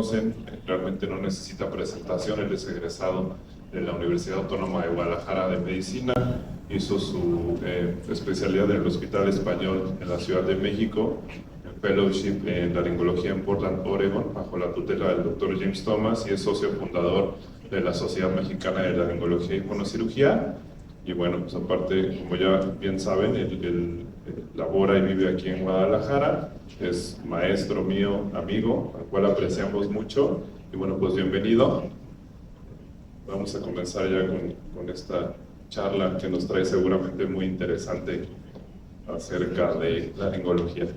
conocen, realmente no necesita presentación. Él es egresado de la Universidad Autónoma de Guadalajara de Medicina, hizo su especialidad en el Hospital Español en la Ciudad de México, fellowship en laringología en Portland, Oregon, bajo la tutela del Dr. James Thomas, y es socio fundador de la Sociedad Mexicana de Laringología y Fonocirugía. Y bueno, pues aparte, como ya bien saben, él labora y vive aquí en Guadalajara, es maestro mío, amigo, al cual apreciamos mucho. Y bueno, pues bienvenido. Vamos a comenzar ya con esta charla que nos trae seguramente muy interesante acerca de la laringología.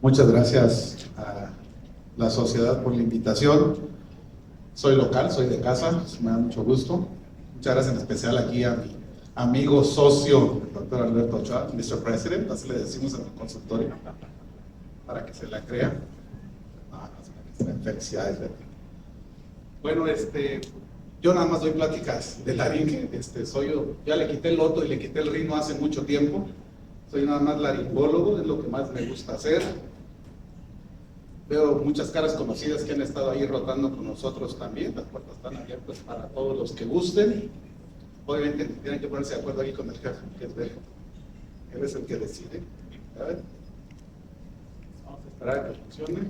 Muchas gracias a la sociedad por la invitación. Soy local, soy de casa, me da mucho gusto. Muchas gracias en especial aquí a mi amigo, socio, el doctor Alberto Ochoa, Mr. President, así le decimos en el consultorio, para que se la crea. Felicidades, ¿verdad? Bueno, yo nada más doy pláticas de laringe, ya le quité el loto y le quité el rino hace mucho tiempo. Soy nada más laringólogo, es lo que más me gusta hacer. Veo muchas caras conocidas que han estado ahí rotando con nosotros también. Las puertas están abiertas para todos los que gusten. Obviamente tienen que ponerse de acuerdo aquí con el jefe, que es él es el que decide. A ver. Vamos a esperar a que funcione.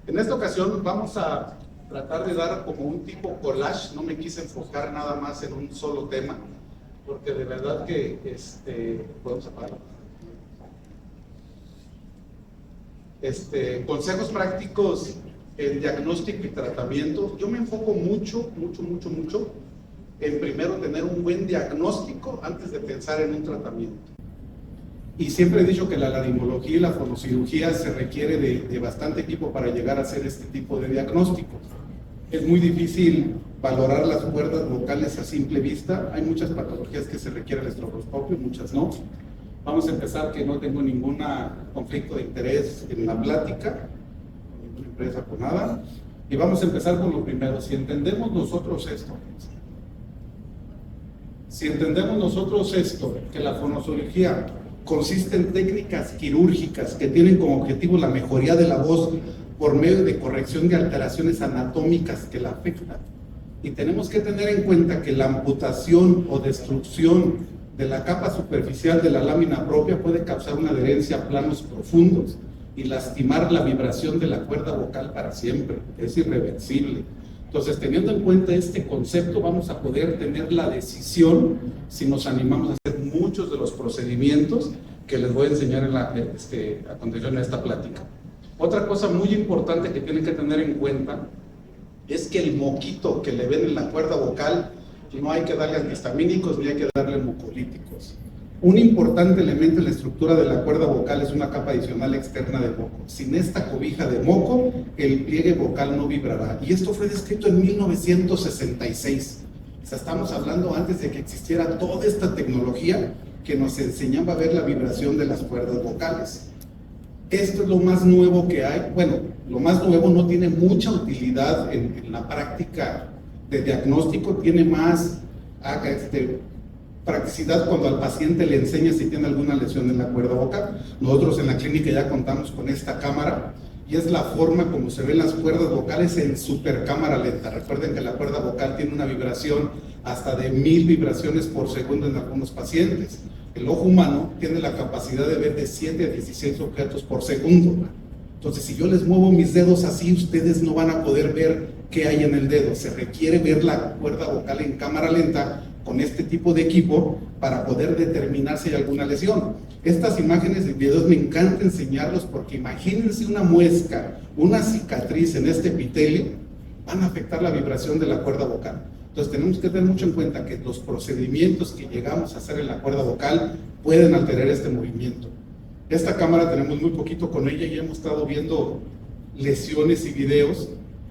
En esta ocasión vamos a tratar de dar como un tipo collage. No me quise enfocar nada más en un solo tema, porque de verdad que podemos apagarlo. Consejos prácticos en diagnóstico y tratamiento. Yo me enfoco mucho en primero tener un buen diagnóstico antes de pensar en un tratamiento. Y siempre he dicho que la laringología y la fonocirugía se requiere de bastante equipo para llegar a hacer este tipo de diagnósticos. Es muy difícil valorar las cuerdas vocales a simple vista. Hay muchas patologías que se requiere el estroboscopio, muchas no. Vamos a empezar, que no tengo ningún conflicto de interés en la plática, ninguna empresa con nada. Y vamos a empezar con lo primero. Si entendemos nosotros esto, que la fonocirugía consiste en técnicas quirúrgicas que tienen como objetivo la mejoría de la voz por medio de corrección de alteraciones anatómicas que la afectan. Y tenemos que tener en cuenta que la amputación o destrucción de la capa superficial de la lámina propia puede causar una adherencia a planos profundos y lastimar la vibración de la cuerda vocal para siempre. Es irreversible. Entonces, teniendo en cuenta este concepto, vamos a poder tener la decisión si nos animamos a hacer muchos de los procedimientos que les voy a enseñar a continuación en esta plática. Otra cosa muy importante que tienen que tener en cuenta es que el moquito que le ven en la cuerda vocal no hay que darle antihistamínicos ni hay que darle mucolíticos. Un importante elemento en la estructura de la cuerda vocal es una capa adicional externa de moco. Sin esta cobija de moco, el pliegue vocal no vibrará. Y esto fue descrito en 1966. O sea, estamos hablando antes de que existiera toda esta tecnología que nos enseñaba a ver la vibración de las cuerdas vocales. Esto es lo más nuevo que hay. Bueno, lo más nuevo no tiene mucha utilidad en la práctica de diagnóstico, tiene más practicidad cuando al paciente le enseña si tiene alguna lesión en la cuerda vocal. Nosotros en la clínica ya contamos con esta cámara y es la forma como se ven las cuerdas vocales en supercámara lenta. Recuerden que la cuerda vocal tiene una vibración hasta de 1000 vibraciones por segundo en algunos pacientes. El ojo humano tiene la capacidad de ver de 7 a 16 objetos por segundo. Entonces, si yo les muevo mis dedos así, ustedes no van a poder ver qué hay en el dedo. Se requiere ver la cuerda vocal en cámara lenta con este tipo de equipo para poder determinar si hay alguna lesión. Estas imágenes y videos me encanta enseñarlos porque imagínense una muesca, una cicatriz en este epitelio, van a afectar la vibración de la cuerda vocal. Entonces tenemos que tener mucho en cuenta que los procedimientos que llegamos a hacer en la cuerda vocal pueden alterar este movimiento. Esta cámara tenemos muy poquito con ella y hemos estado viendo lesiones y videos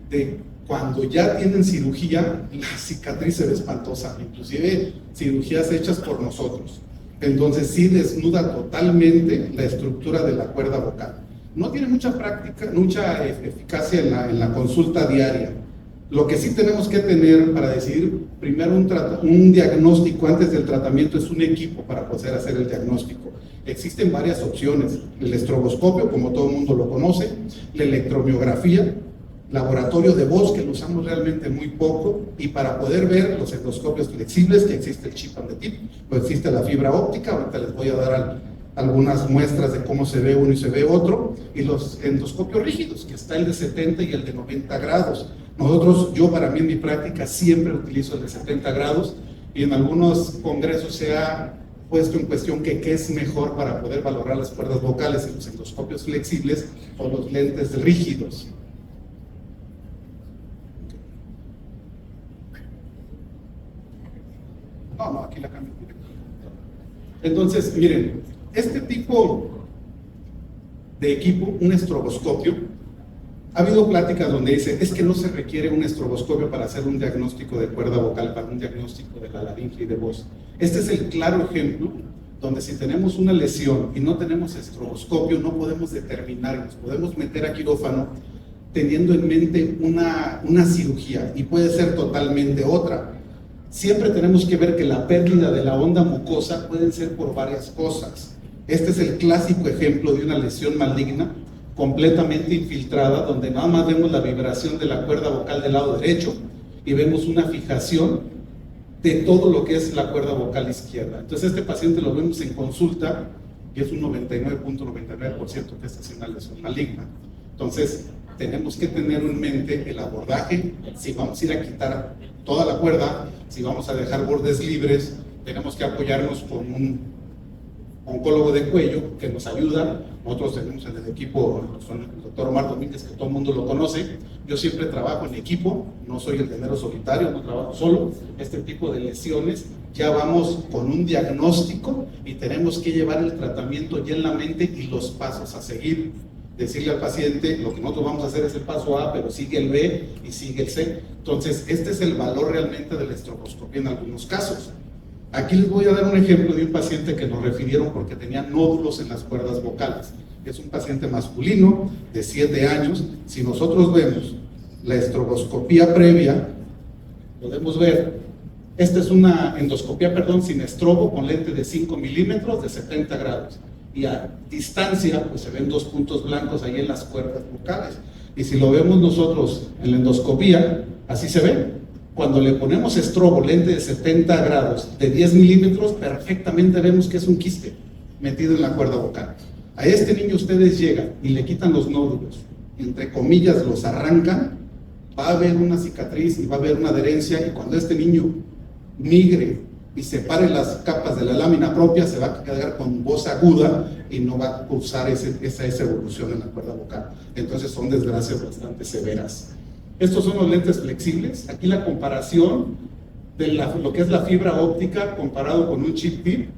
de cuando ya tienen cirugía, la cicatriz se ve espantosa, inclusive cirugías hechas por nosotros. Entonces sí desnuda totalmente la estructura de la cuerda vocal. No tiene mucha práctica, mucha eficacia en la consulta diaria. Lo que sí tenemos que tener para decidir primero un diagnóstico antes del tratamiento es un equipo para poder hacer el diagnóstico. Existen varias opciones: el estroboscopio, como todo el mundo lo conoce, la electromiografía, laboratorio de voz, que lo usamos realmente muy poco, y para poder ver los endoscopios flexibles, que existe el chip and the tip, o existe la fibra óptica. Ahorita les voy a dar algunas muestras de cómo se ve uno y se ve otro, y los endoscopios rígidos, que está el de 70 y el de 90 grados. Yo para mí en mi práctica siempre utilizo el de 70 grados, y en algunos congresos se ha puesto en cuestión que qué es mejor para poder valorar las cuerdas vocales, en los endoscopios flexibles o los lentes rígidos. No, aquí la cambio. Entonces, miren, este tipo de equipo, un estroboscopio, ha habido pláticas donde dice, es que no se requiere un estroboscopio para hacer un diagnóstico de cuerda vocal, para un diagnóstico de la laringe y de voz. Este es el claro ejemplo donde si tenemos una lesión y no tenemos estroboscopio, no podemos determinar, nos podemos meter a quirófano teniendo en mente una cirugía, y puede ser totalmente otra. Siempre tenemos que ver que la pérdida de la onda mucosa pueden ser por varias cosas. Este es el clásico ejemplo de una lesión maligna completamente infiltrada, donde nada más vemos la vibración de la cuerda vocal del lado derecho y vemos una fijación de todo lo que es la cuerda vocal izquierda. Entonces este paciente lo vemos en consulta y es un 99.99% que esta es una lesión maligna. Entonces tenemos que tener en mente el abordaje, si vamos a ir a quitar toda la cuerda, si vamos a dejar bordes libres, tenemos que apoyarnos con un oncólogo de cuello que nos ayuda. Nosotros tenemos en el equipo el doctor Omar Domínguez, que todo el mundo lo conoce. Yo siempre trabajo en equipo, no soy el dinero solitario, no trabajo solo. Este tipo de lesiones ya vamos con un diagnóstico y tenemos que llevar el tratamiento ya en la mente y los pasos a seguir. Decirle al paciente, lo que nosotros vamos a hacer es el paso A, pero sigue el B y sigue el C. Entonces, este es el valor realmente de la estroboscopia en algunos casos. Aquí les voy a dar un ejemplo de un paciente que nos refirieron porque tenía nódulos en las cuerdas vocales. Es un paciente masculino de 7 años. Si nosotros vemos la estroboscopía previa, podemos ver, esta es una endoscopía, sin estrobo, con lente de 5 milímetros de 70 grados. Y a distancia, pues se ven 2 puntos blancos ahí en las cuerdas vocales. Y si lo vemos nosotros en la endoscopía, así se ve. Cuando le ponemos estrobo, lente de 70 grados, de 10 milímetros, perfectamente vemos que es un quiste metido en la cuerda vocal. A este niño ustedes llegan y le quitan los nódulos, entre comillas los arrancan, va a haber una cicatriz y va a haber una adherencia, y cuando este niño migre y separe las capas de la lámina propia, se va a quedar con voz aguda y no va a cursar esa evolución en la cuerda vocal. Entonces son desgracias bastante severas. Estos son los lentes flexibles. Aquí la comparación de lo que es la fibra óptica comparado con un chip tip.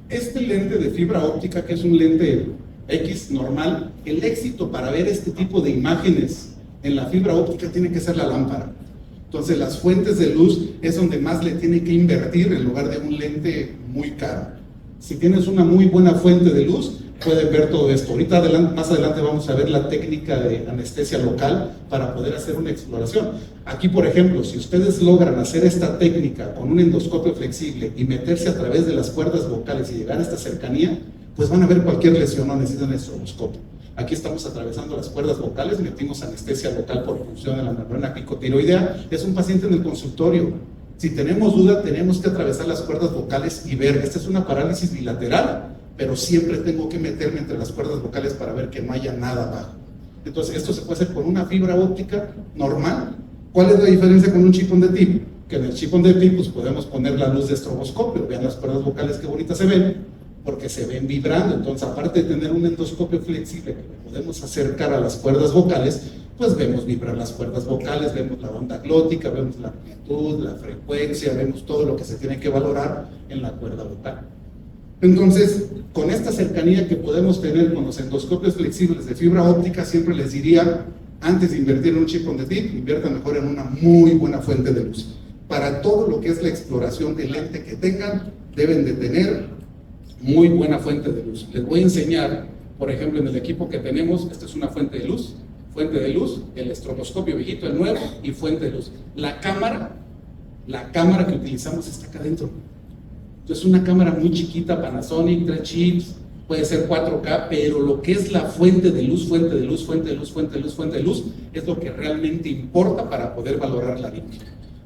Este lente de fibra óptica, que es un lente X normal, el éxito para ver este tipo de imágenes en la fibra óptica tiene que ser la lámpara. Entonces las fuentes de luz es donde más le tiene que invertir en lugar de un lente muy caro. Si tienes una muy buena fuente de luz, pueden ver todo esto. Ahorita más adelante vamos a ver la técnica de anestesia local para poder hacer una exploración. Aquí, por ejemplo, si ustedes logran hacer esta técnica con un endoscopio flexible y meterse a través de las cuerdas vocales y llegar a esta cercanía, pues van a ver cualquier lesión, no necesitan estroboscopio. Aquí estamos atravesando las cuerdas vocales, metimos anestesia local por función de la membrana picotiroidea. Es un paciente en el consultorio. Si tenemos duda, tenemos que atravesar las cuerdas vocales y ver. Esta es una parálisis bilateral, pero siempre tengo que meterme entre las cuerdas vocales para ver que no haya nada abajo. Entonces, esto se puede hacer con una fibra óptica normal. ¿Cuál es la diferencia con un chip on the tip? Que en el chip on the tip pues, podemos poner la luz de estroboscopio. Vean las cuerdas vocales qué bonitas se ven, porque se ven vibrando. Entonces, aparte de tener un endoscopio flexible que podemos acercar a las cuerdas vocales, pues vemos vibrar las cuerdas vocales, vemos la onda glótica, vemos la amplitud, la frecuencia, vemos todo lo que se tiene que valorar en la cuerda vocal. Entonces, con esta cercanía que podemos tener con los endoscopios flexibles de fibra óptica, siempre les diría, antes de invertir en un chip on the tip, inviertan mejor en una muy buena fuente de luz. Para todo lo que es la exploración del lente que tengan, deben de tener muy buena fuente de luz. Les voy a enseñar, por ejemplo, en el equipo que tenemos, esta es una fuente de luz fuente de luz, el estroboscopio viejito, el nuevo, y fuente de luz. La cámara que utilizamos está acá adentro. Entonces, una cámara muy chiquita, Panasonic, 3 chips, puede ser 4K, pero lo que es la fuente de luz, es lo que realmente importa para poder valorar la laringe.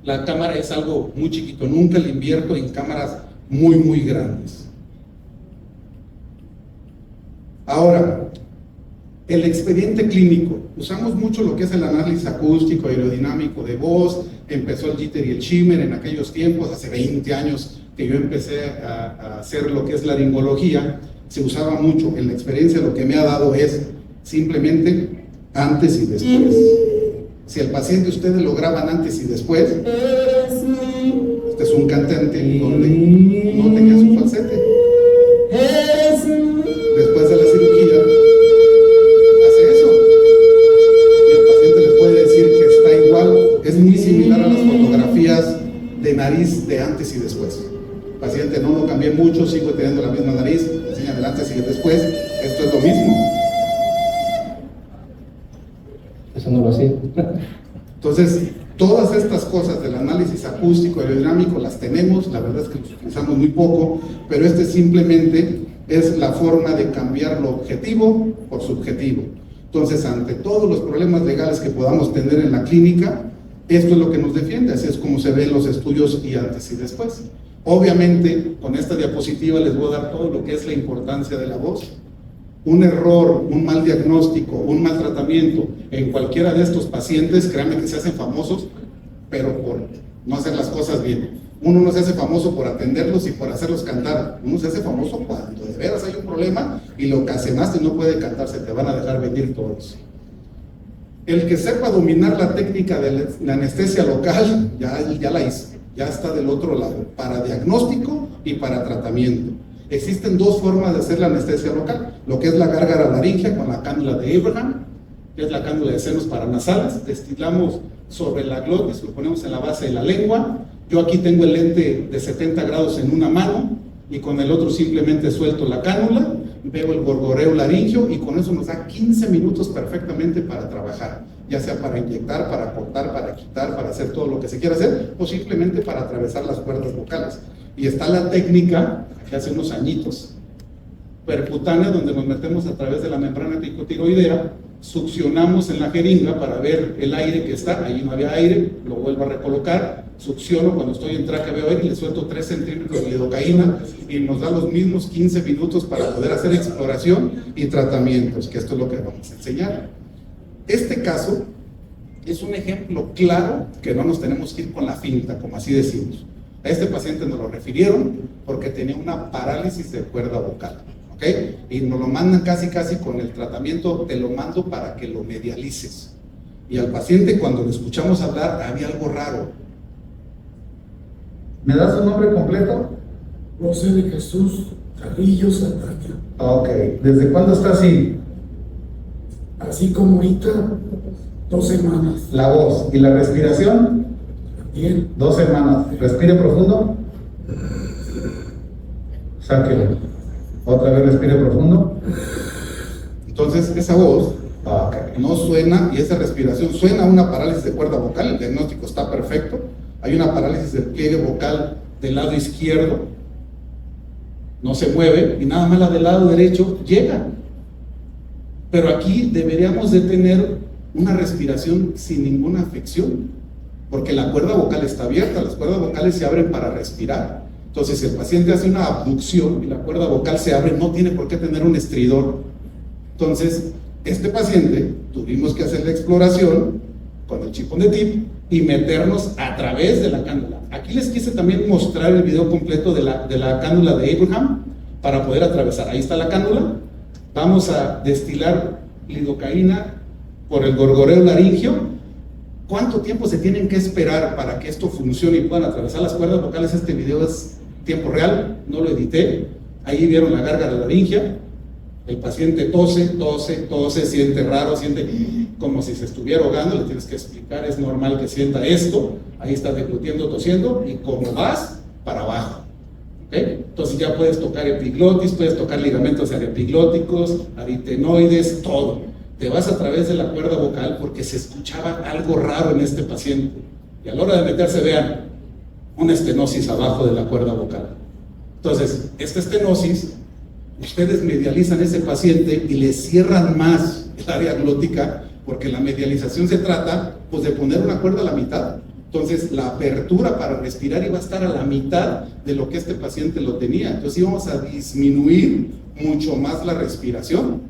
La cámara es algo muy chiquito, nunca le invierto en cámaras muy grandes. Ahora, el expediente clínico. Usamos mucho lo que es el análisis acústico, aerodinámico de voz. Empezó el jitter y el shimmer en aquellos tiempos, hace 20 años que yo empecé a hacer lo que es laringología. Se usaba mucho. En la experiencia lo que me ha dado es simplemente antes y después. Si el paciente ustedes lo graban antes y después, este es un cantante donde no tenía su falsete. Después de la cirugía hace eso y el paciente les puede decir que está igual. Es muy similar a las fotografías de nariz de antes y después. Paciente, no lo cambié mucho, sigo teniendo la misma nariz, enseñan el antes y el después. Esto es lo mismo. Eso no lo hacía. Entonces, todas estas cosas del análisis acústico, aerodinámico, las tenemos. La verdad es que los utilizamos muy poco, pero este simplemente es la forma de cambiar lo objetivo por subjetivo. Entonces, ante todos los problemas legales que podamos tener en la clínica, esto es lo que nos defiende. Así es como se ven los estudios y antes y después. Obviamente, con esta diapositiva les voy a dar todo lo que es la importancia de la voz. Un error, un mal diagnóstico, un mal tratamiento en cualquiera de estos pacientes, créanme que se hacen famosos, pero por no hacer las cosas bien. Uno no se hace famoso por atenderlos y por hacerlos cantar. Uno se hace famoso cuando de veras hay un problema y lo ocasionaste y no puede cantar, se te van a dejar venir todos. El que sepa dominar la técnica de la anestesia local, ya la hizo, ya está del otro lado, para diagnóstico y para tratamiento. Existen dos formas de hacer la anestesia local, lo que es la gárgara laríngea con la cánula de Abraham, que es la cánula de senos paranasales. Destilamos sobre la glotis, lo ponemos en la base de la lengua. Yo aquí tengo el lente de 70 grados en una mano y con el otro simplemente suelto la cánula, veo el gorgoreo laringio y con eso nos da 15 minutos perfectamente para trabajar, ya sea para inyectar, para cortar, para quitar, para hacer todo lo que se quiera hacer o simplemente para atravesar las cuerdas vocales. Y está la técnica que hace unos añitos, percutánea, donde nos metemos a través de la membrana picotiroidea, succionamos en la jeringa para ver el aire que está, ahí no había aire, lo vuelvo a recolocar, succiono, cuando estoy en tráquea veo aire y le suelto 3 centímetros de lidocaína y nos da los mismos 15 minutos para poder hacer exploración y tratamientos, que esto es lo que vamos a enseñar. Este caso es un ejemplo claro que no nos tenemos que ir con la finta, como así decimos. A este paciente nos lo refirieron porque tenía una parálisis de cuerda vocal. ¿Ok? Y nos lo mandan casi con el tratamiento, te lo mando para que lo medialices. Y al paciente, cuando lo escuchamos hablar, había algo raro. ¿Me das su nombre completo? José de Jesús Carrillo Santana. Ok. ¿Desde cuándo está así? Así como ahorita, 2 semanas. La voz y la respiración. Bien. 2 semanas. Respire profundo. Sáquelo. Otra vez respire profundo. Entonces, esa voz no suena, y esa respiración suena a una parálisis de cuerda vocal. El diagnóstico está perfecto. Hay una parálisis del pliegue vocal del lado izquierdo. No se mueve, y nada más la del lado derecho llega. Pero aquí deberíamos de tener una respiración sin ninguna afección, porque la cuerda vocal está abierta, las cuerdas vocales se abren para respirar. Entonces, si el paciente hace una abducción y la cuerda vocal se abre, no tiene por qué tener un estridor. Entonces, este paciente tuvimos que hacer la exploración con el chipón de tip y meternos a través de la cánula. Aquí les quise también mostrar el video completo de la cánula de Abraham para poder atravesar. Ahí está la cánula. Vamos a destilar lidocaína por el gorgoreo laringio. ¿Cuánto tiempo se tienen que esperar para que esto funcione y puedan atravesar las cuerdas vocales? Este video es tiempo real, no lo edité. Ahí vieron la gárgara laringea. El paciente tose, siente raro, siente como si se estuviera ahogando. Le tienes que explicar, es normal que sienta esto. Ahí está deglutiendo, tosiendo, y como vas, para abajo. ¿Okay? Entonces ya puedes tocar epiglotis, puedes tocar ligamentos arepiglóticos, aritenoides, todo. te vas a través de la cuerda vocal porque se escuchaba algo raro en este paciente. Y a la hora de meterse, vean, una estenosis abajo de la cuerda vocal. Entonces, esta estenosis, ustedes medializan a ese paciente y le cierran más el área glótica, porque la medialización se trata pues de poner una cuerda a la mitad. Entonces la apertura para respirar iba a estar a la mitad de lo que este paciente lo tenía. Entonces íbamos a disminuir mucho más la respiración.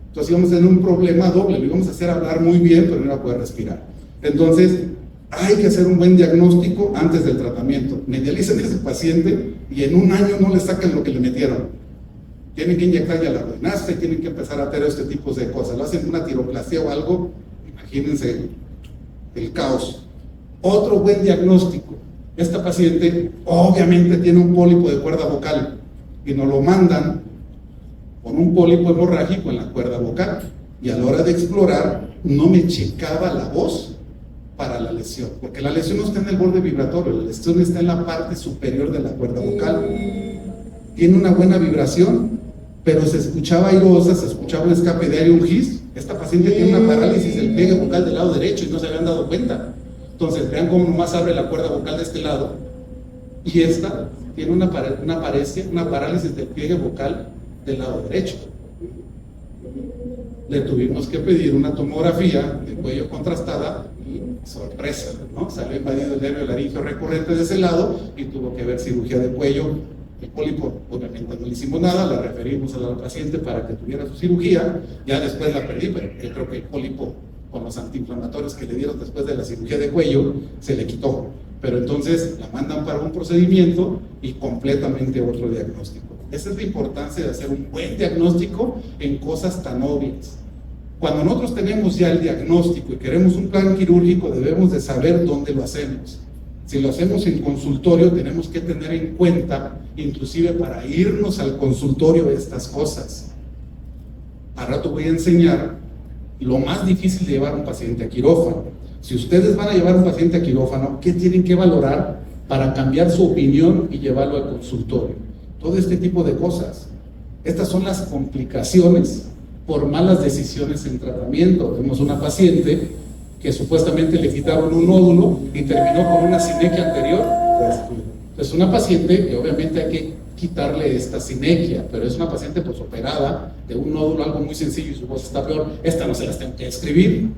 Entonces íbamos a tener un problema doble, lo íbamos a hacer hablar muy bien, pero no iba a poder respirar. Entonces hay que hacer un buen diagnóstico antes del tratamiento. Medialicen a ese paciente y en un año no le sacan lo que le metieron. Tienen que inyectar ya la ruinaste, tienen que empezar a hacer este tipo de cosas. Lo hacen una tiroplastia o algo, imagínense el caos. Otro buen diagnóstico. Esta paciente obviamente tiene un pólipo de cuerda vocal y nos lo mandan con un pólipo hemorrágico en la cuerda vocal. Y a la hora de explorar, no me checaba la voz para la lesión, porque la lesión no está en el borde vibratorio, la lesión está en la parte superior de la cuerda vocal. Tiene una buena vibración, pero se escuchaba airosa, se escuchaba un escape de aire, un gis. Esta paciente tiene una parálisis del pliegue vocal del lado derecho y no se habían dado cuenta. Entonces, vean cómo nomás abre la cuerda vocal de este lado, y esta tiene una parálisis del pliegue vocal del lado derecho. Le tuvimos que pedir una tomografía de cuello contrastada y sorpresa, ¿no? Salió invadido el nervio laringeo recurrente de ese lado y tuvo que haber cirugía de cuello. El pólipo, obviamente no le hicimos nada, la referimos a la paciente para que tuviera su cirugía. Ya después la perdí, pero yo creo que el pólipo, con los antiinflamatorios que le dieron después de la cirugía de cuello, se le quitó. Pero entonces la mandan para un procedimiento y completamente otro diagnóstico. Esa es la importancia de hacer un buen diagnóstico en cosas tan obvias. Cuando nosotros tenemos ya el diagnóstico y queremos un plan quirúrgico, debemos de saber dónde lo hacemos. Si lo hacemos en consultorio, tenemos que tener en cuenta, inclusive para irnos al consultorio, estas cosas. Al rato voy a enseñar lo más difícil de llevar a un paciente a quirófano. Si ustedes van a llevar a un paciente a quirófano, ¿qué tienen que valorar para cambiar su opinión y llevarlo al consultorio? Todo este tipo de cosas. Estas son las complicaciones por malas decisiones en tratamiento. Vemos una paciente que supuestamente le quitaron un nódulo y terminó con una sinequia anterior. Es una paciente que obviamente hay que quitarle esta sinequia, pero es una paciente pues operada de un nódulo, algo muy sencillo, y su voz está peor. Esta no se las tengo que escribir.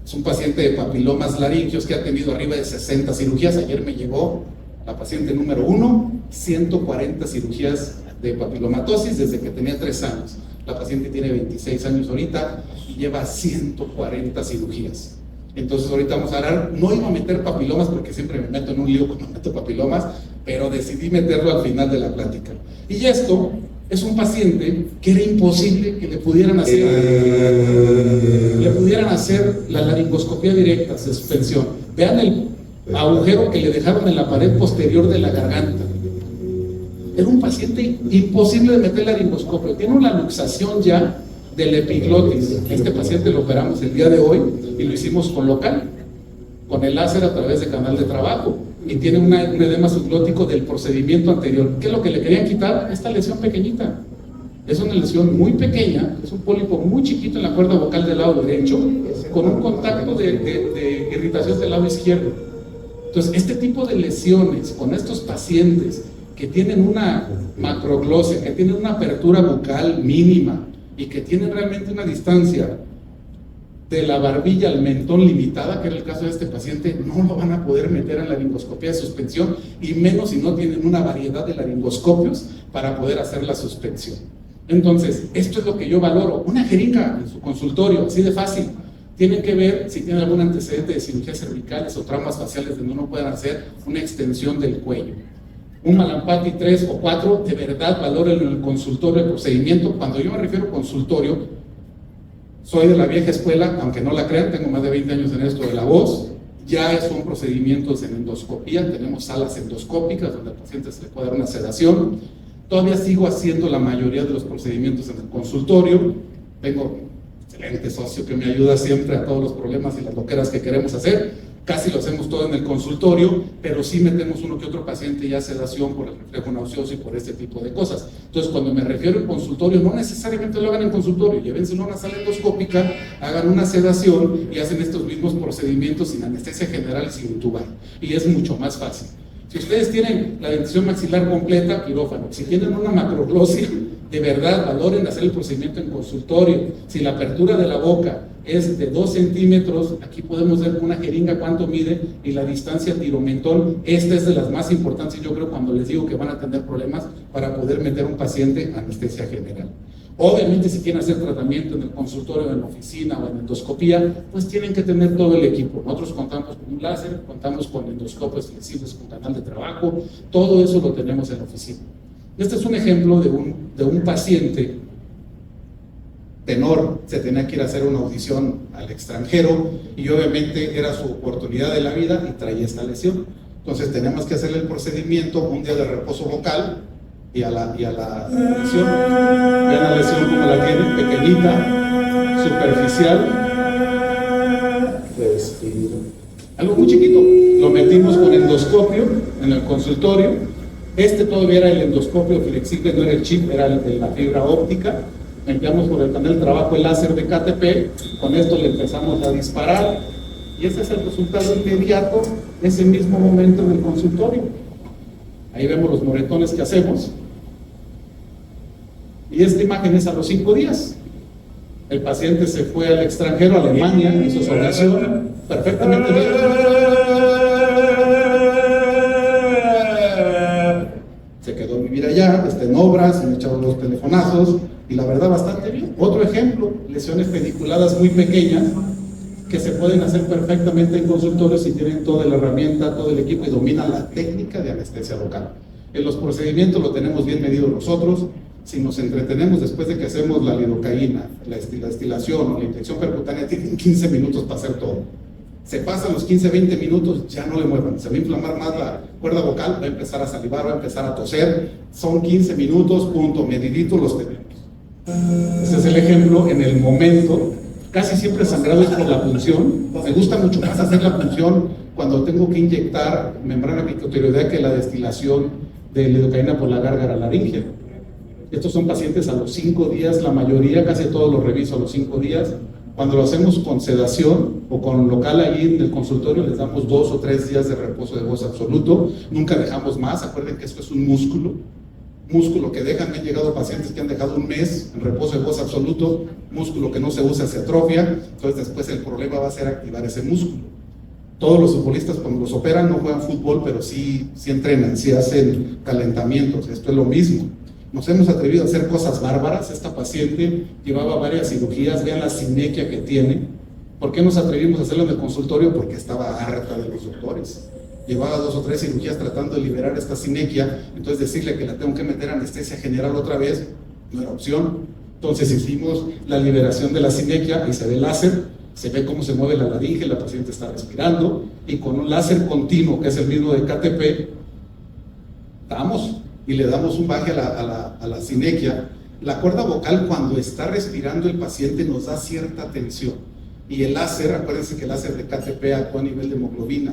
Es un paciente de papilomas laringios que ha tenido arriba de 60 cirugías. Ayer me llegó la paciente número 1, 140 cirugías de papilomatosis desde que tenía 3 años. La paciente tiene 26 años ahorita y lleva 140 cirugías. Entonces ahorita vamos a hablar, no iba a meter papilomas porque siempre me meto en un lío cuando meto papilomas, pero decidí meterlo al final de la plática. Y esto es un paciente que era imposible que le pudieran hacer la laringoscopía directa, suspensión. Vean el agujero que le dejaron en la pared posterior de la garganta. Era un paciente imposible de meter laringoscopio. Tiene una luxación ya del epiglotis. Este paciente lo operamos el día de hoy y lo hicimos con local, con el láser a través de canal de trabajo, y tiene un edema subglótico del procedimiento anterior. ¿Qué es lo que le querían quitar? Esta lesión pequeñita. Es una lesión muy pequeña, es un pólipo muy chiquito en la cuerda vocal del lado derecho, con un contacto de irritación del lado izquierdo. Entonces, este tipo de lesiones con estos pacientes que tienen una macroglosia, que tienen una apertura bucal mínima y que tienen realmente una distancia de la barbilla al mentón limitada, que era el caso de este paciente, no lo van a poder meter en la laringoscopia de suspensión, y menos si no tienen una variedad de laringoscopios para poder hacer la suspensión. Entonces, esto es lo que yo valoro. Una jeringa en su consultorio, así de fácil. Tienen que ver si tienen algún antecedente de cirugías cervicales o traumas faciales donde no puedan hacer una extensión del cuello. Un Malampati 3 o 4, de verdad valórenlo en el consultorio de procedimiento. Cuando yo me refiero a consultorio, soy de la vieja escuela, aunque no la crean, tengo más de 20 años en esto de la voz. Ya son procedimientos en endoscopía, tenemos salas endoscópicas donde al paciente se le puede dar una sedación. Todavía sigo haciendo la mayoría de los procedimientos en el consultorio. Tengo un excelente socio que me ayuda siempre a todos los problemas y las loqueras que queremos hacer. Casi lo hacemos todo en el consultorio, pero sí metemos uno que otro paciente ya sedación por el reflejo nauseoso y por este tipo de cosas. Entonces, cuando me refiero al consultorio, no necesariamente lo hagan en consultorio, llévenselo a una sala endoscópica, hagan una sedación y hacen estos mismos procedimientos sin anestesia general y sin intubar. Y es mucho más fácil. Si ustedes tienen la dentición maxilar completa, quirófano. Si tienen una macroglosia, de verdad, valoren hacer el procedimiento en consultorio. Si la apertura de la boca es de 2 centímetros, aquí podemos ver con una jeringa cuánto mide, y la distancia tiro-mentón, esta es de las más importantes, yo creo, cuando les digo que van a tener problemas para poder meter a un paciente a anestesia general. Obviamente, si quieren hacer tratamiento en el consultorio, en la oficina o en endoscopía, pues tienen que tener todo el equipo. Nosotros contamos con un láser, contamos con endoscopios flexibles, con canal de trabajo, todo eso lo tenemos en la oficina. Este es un ejemplo de un paciente tenor, se tenía que ir a hacer una audición al extranjero y obviamente era su oportunidad de la vida y traía esta lesión. Entonces tenemos que hacerle el procedimiento, un día de reposo vocal y a la lesión. Vean la lesión como la tienen, pequeñita, superficial. Algo muy chiquito. Lo metimos con endoscopio en el consultorio. Este todavía era el endoscopio flexible, no era el chip, era el de la fibra óptica. Enviamos por el canal de trabajo el láser de KTP, con esto le empezamos a disparar y ese es el resultado inmediato, ese mismo momento en el consultorio. Ahí vemos los moretones que hacemos y esta imagen es a los 5 días. El paciente se fue al extranjero, a Alemania, hizo su operación perfectamente bien. Se quedó a vivir allá, está en obras, se me echaron los telefonazos y la verdad bastante bien. Otro ejemplo, lesiones pediculadas muy pequeñas que se pueden hacer perfectamente en consultorios si tienen toda la herramienta, todo el equipo y dominan la técnica de anestesia local. En los procedimientos lo tenemos bien medido nosotros. Si nos entretenemos después de que hacemos la lidocaína, la estilación o la inyección percutánea, tienen 15 minutos para hacer todo. Se pasan los 15-20 minutos, ya no le muevan, se va a inflamar más la cuerda vocal, va a empezar a salivar, va a empezar a toser. Son 15 minutos, punto, mediditos los tenemos. Este es el ejemplo en el momento. Casi siempre sangrado es por la punción. Me gusta mucho más hacer la punción cuando tengo que inyectar membrana epitelioidea que la destilación de lidocaína por la gárgara laríngea. Estos son pacientes a los 5 días, la mayoría, casi todos los reviso a los 5 días. Cuando lo hacemos con sedación o con local allí en el consultorio, les damos 2 o 3 días de reposo de voz absoluto. Nunca dejamos más. Acuerden que esto es un músculo que dejan. Me han llegado pacientes que han dejado un mes en reposo de voz absoluto, músculo que no se usa, se atrofia. Entonces después el problema va a ser activar ese músculo. Todos los futbolistas cuando los operan no juegan fútbol, pero sí entrenan, sí hacen calentamientos. Esto es lo mismo. Nos hemos atrevido a hacer cosas bárbaras. Esta paciente llevaba varias cirugías, vean la sinequia que tiene. ¿Por qué nos atrevimos a hacerlo en el consultorio? Porque estaba harta de los doctores. Llevaba 2 o 3 cirugías tratando de liberar esta sinequia, entonces decirle que la tengo que meter a anestesia general otra vez no era opción. Entonces hicimos la liberación de la sinequia, ahí se ve el láser, se ve cómo se mueve la laringe, la paciente está respirando, y con un láser continuo, que es el mismo de KTP, damos y le damos un baje a la sinequia. La cuerda vocal, cuando está respirando el paciente, nos da cierta tensión, y el láser, acuérdense que el láser de KTP actúa a nivel de hemoglobina.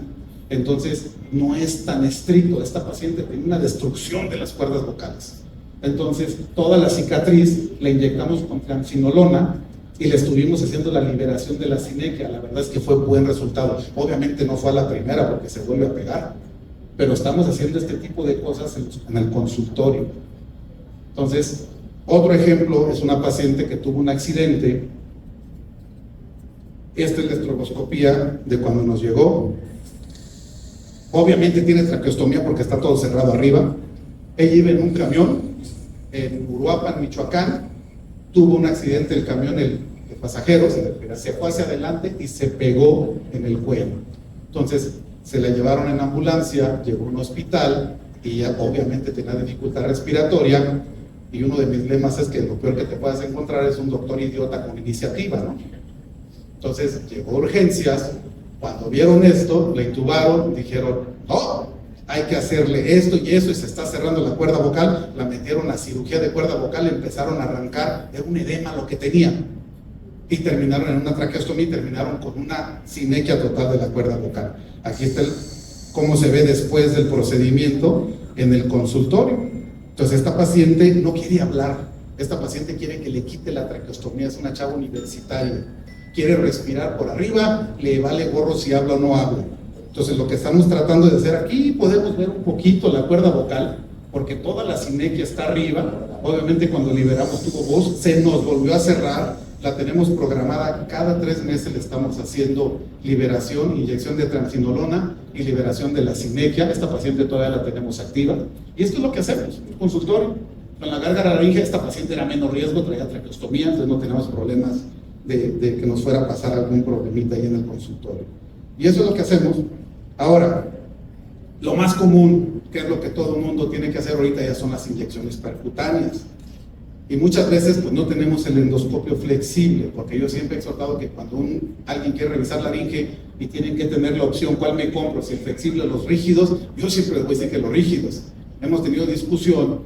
Entonces no es tan estricto. Esta paciente tiene una destrucción de las cuerdas vocales. Entonces toda la cicatriz la inyectamos con triamcinolona y le estuvimos haciendo la liberación de la sinequia. La verdad es que fue buen resultado. Obviamente no fue a la primera porque se vuelve a pegar, pero estamos haciendo este tipo de cosas en el consultorio. Entonces, otro ejemplo es una paciente que tuvo un accidente. Esta es la estroboscopía de cuando nos llegó. Obviamente tiene traqueostomía porque está todo cerrado arriba. Ella iba en un camión en Uruapan, Michoacán. Tuvo un accidente el camión de pasajeros, se fue hacia adelante y se pegó en el cuello. Entonces se la llevaron en ambulancia, llegó a un hospital y ella obviamente tenía dificultad respiratoria. Y uno de mis lemas es que lo peor que te puedas encontrar es un doctor idiota con iniciativa, ¿no? Entonces llegó a urgencias. Cuando vieron esto, la intubaron, dijeron, no, hay que hacerle esto y eso, y se está cerrando la cuerda vocal. La metieron a cirugía de cuerda vocal, empezaron a arrancar, era un edema lo que tenía. y terminaron en una traqueostomía y terminaron con una sinequia total de la cuerda vocal. Aquí está cómo se ve después del procedimiento en el consultorio. Entonces esta paciente no quiere hablar, esta paciente quiere que le quite la traqueostomía, es una chava universitaria, quiere respirar por arriba, le vale gorro si habla o no habla. Entonces lo que estamos tratando de hacer aquí, podemos ver un poquito la cuerda vocal, porque toda la sinequia está arriba. Obviamente cuando liberamos tubo voz se nos volvió a cerrar, la tenemos programada, cada 3 meses le estamos haciendo liberación, inyección de triamcinolona y liberación de la sinequia. Esta paciente todavía la tenemos activa y esto es lo que hacemos en el consultorio. Con la gárgara laringe esta paciente era menos riesgo, traía traqueostomía, entonces no tenemos problemas de que nos fuera a pasar algún problemita ahí en el consultorio. Y eso es lo que hacemos. Ahora, lo más común, que es lo que todo el mundo tiene que hacer ahorita, ya son las inyecciones percutáneas. Y muchas veces pues no tenemos el endoscopio flexible, porque yo siempre he exhortado que cuando alguien quiere revisar la laringe y tienen que tener la opción, ¿cuál me compro? Si el flexible o los rígidos, yo siempre les voy a decir que los rígidos. Hemos tenido discusión,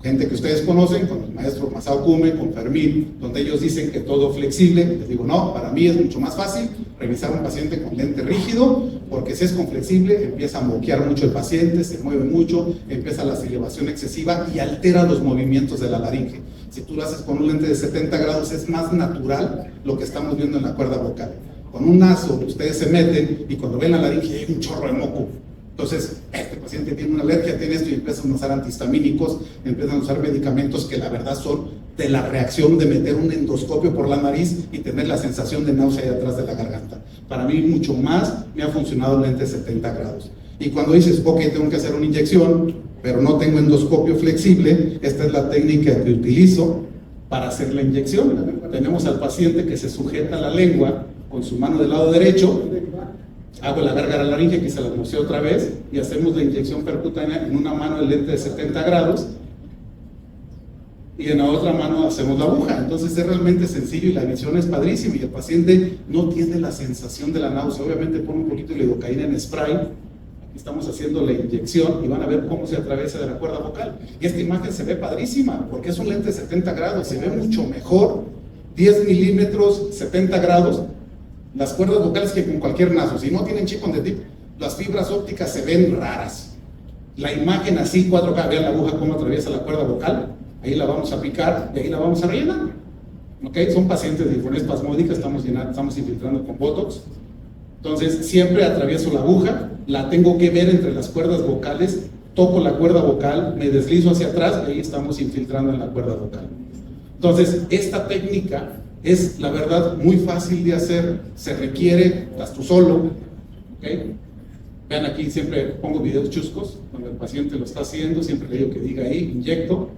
gente que ustedes conocen, con el maestro Masao Kume, con Fermín, donde ellos dicen que todo flexible. Les digo, no, para mí es mucho más fácil revisar a un paciente con lente rígido, porque si es con flexible, empieza a moquear mucho el paciente, se mueve mucho, empieza la elevación excesiva y altera los movimientos de la laringe. Si tú lo haces con un lente de 70 grados, es más natural lo que estamos viendo en la cuerda vocal. Con un naso, ustedes se meten y cuando ven la laringe hay un chorro de moco. Entonces, este paciente tiene una alergia, tiene esto y empiezan a usar antihistamínicos, empiezan a usar medicamentos que la verdad son de la reacción de meter un endoscopio por la nariz y tener la sensación de náusea ahí atrás de la garganta. Para mí mucho más me ha funcionado el lente de 70 grados. Y cuando dices, ok, tengo que hacer una inyección, pero no tengo endoscopio flexible, esta es la técnica que utilizo para hacer la inyección. Tenemos al paciente que se sujeta la lengua con su mano del lado derecho, hago la gárgara laringe que se la anuncié otra vez y hacemos la inyección percutánea en una mano el lente de 70 grados y en la otra mano hacemos la aguja. Entonces es realmente sencillo y la visión es padrísima y el paciente no tiene la sensación de la náusea. Obviamente pone un poquito de lidocaína en spray. Aquí estamos haciendo la inyección y van a ver cómo se atraviesa de la cuerda vocal. Y esta imagen se ve padrísima porque es un lente de 70 grados, se ve mucho mejor, 10 milímetros, 70 grados. Las cuerdas vocales que con cualquier naso, si no tienen chip on the tip, las fibras ópticas se ven raras. La imagen así, 4K, vean la aguja cómo atraviesa la cuerda vocal, ahí la vamos a picar y ahí la vamos a rellenar. ¿Okay? Son pacientes de disfonía espasmódica, estamos infiltrando con Botox. Entonces, siempre atravieso la aguja, la tengo que ver entre las cuerdas vocales, toco la cuerda vocal, me deslizo hacia atrás y ahí estamos infiltrando en la cuerda vocal. Entonces, esta técnica es, la verdad, muy fácil de hacer, se requiere, estás tú solo, ¿okay? Vean aquí, siempre pongo videos chuscos, cuando el paciente lo está haciendo, siempre le digo que diga ahí, inyecto.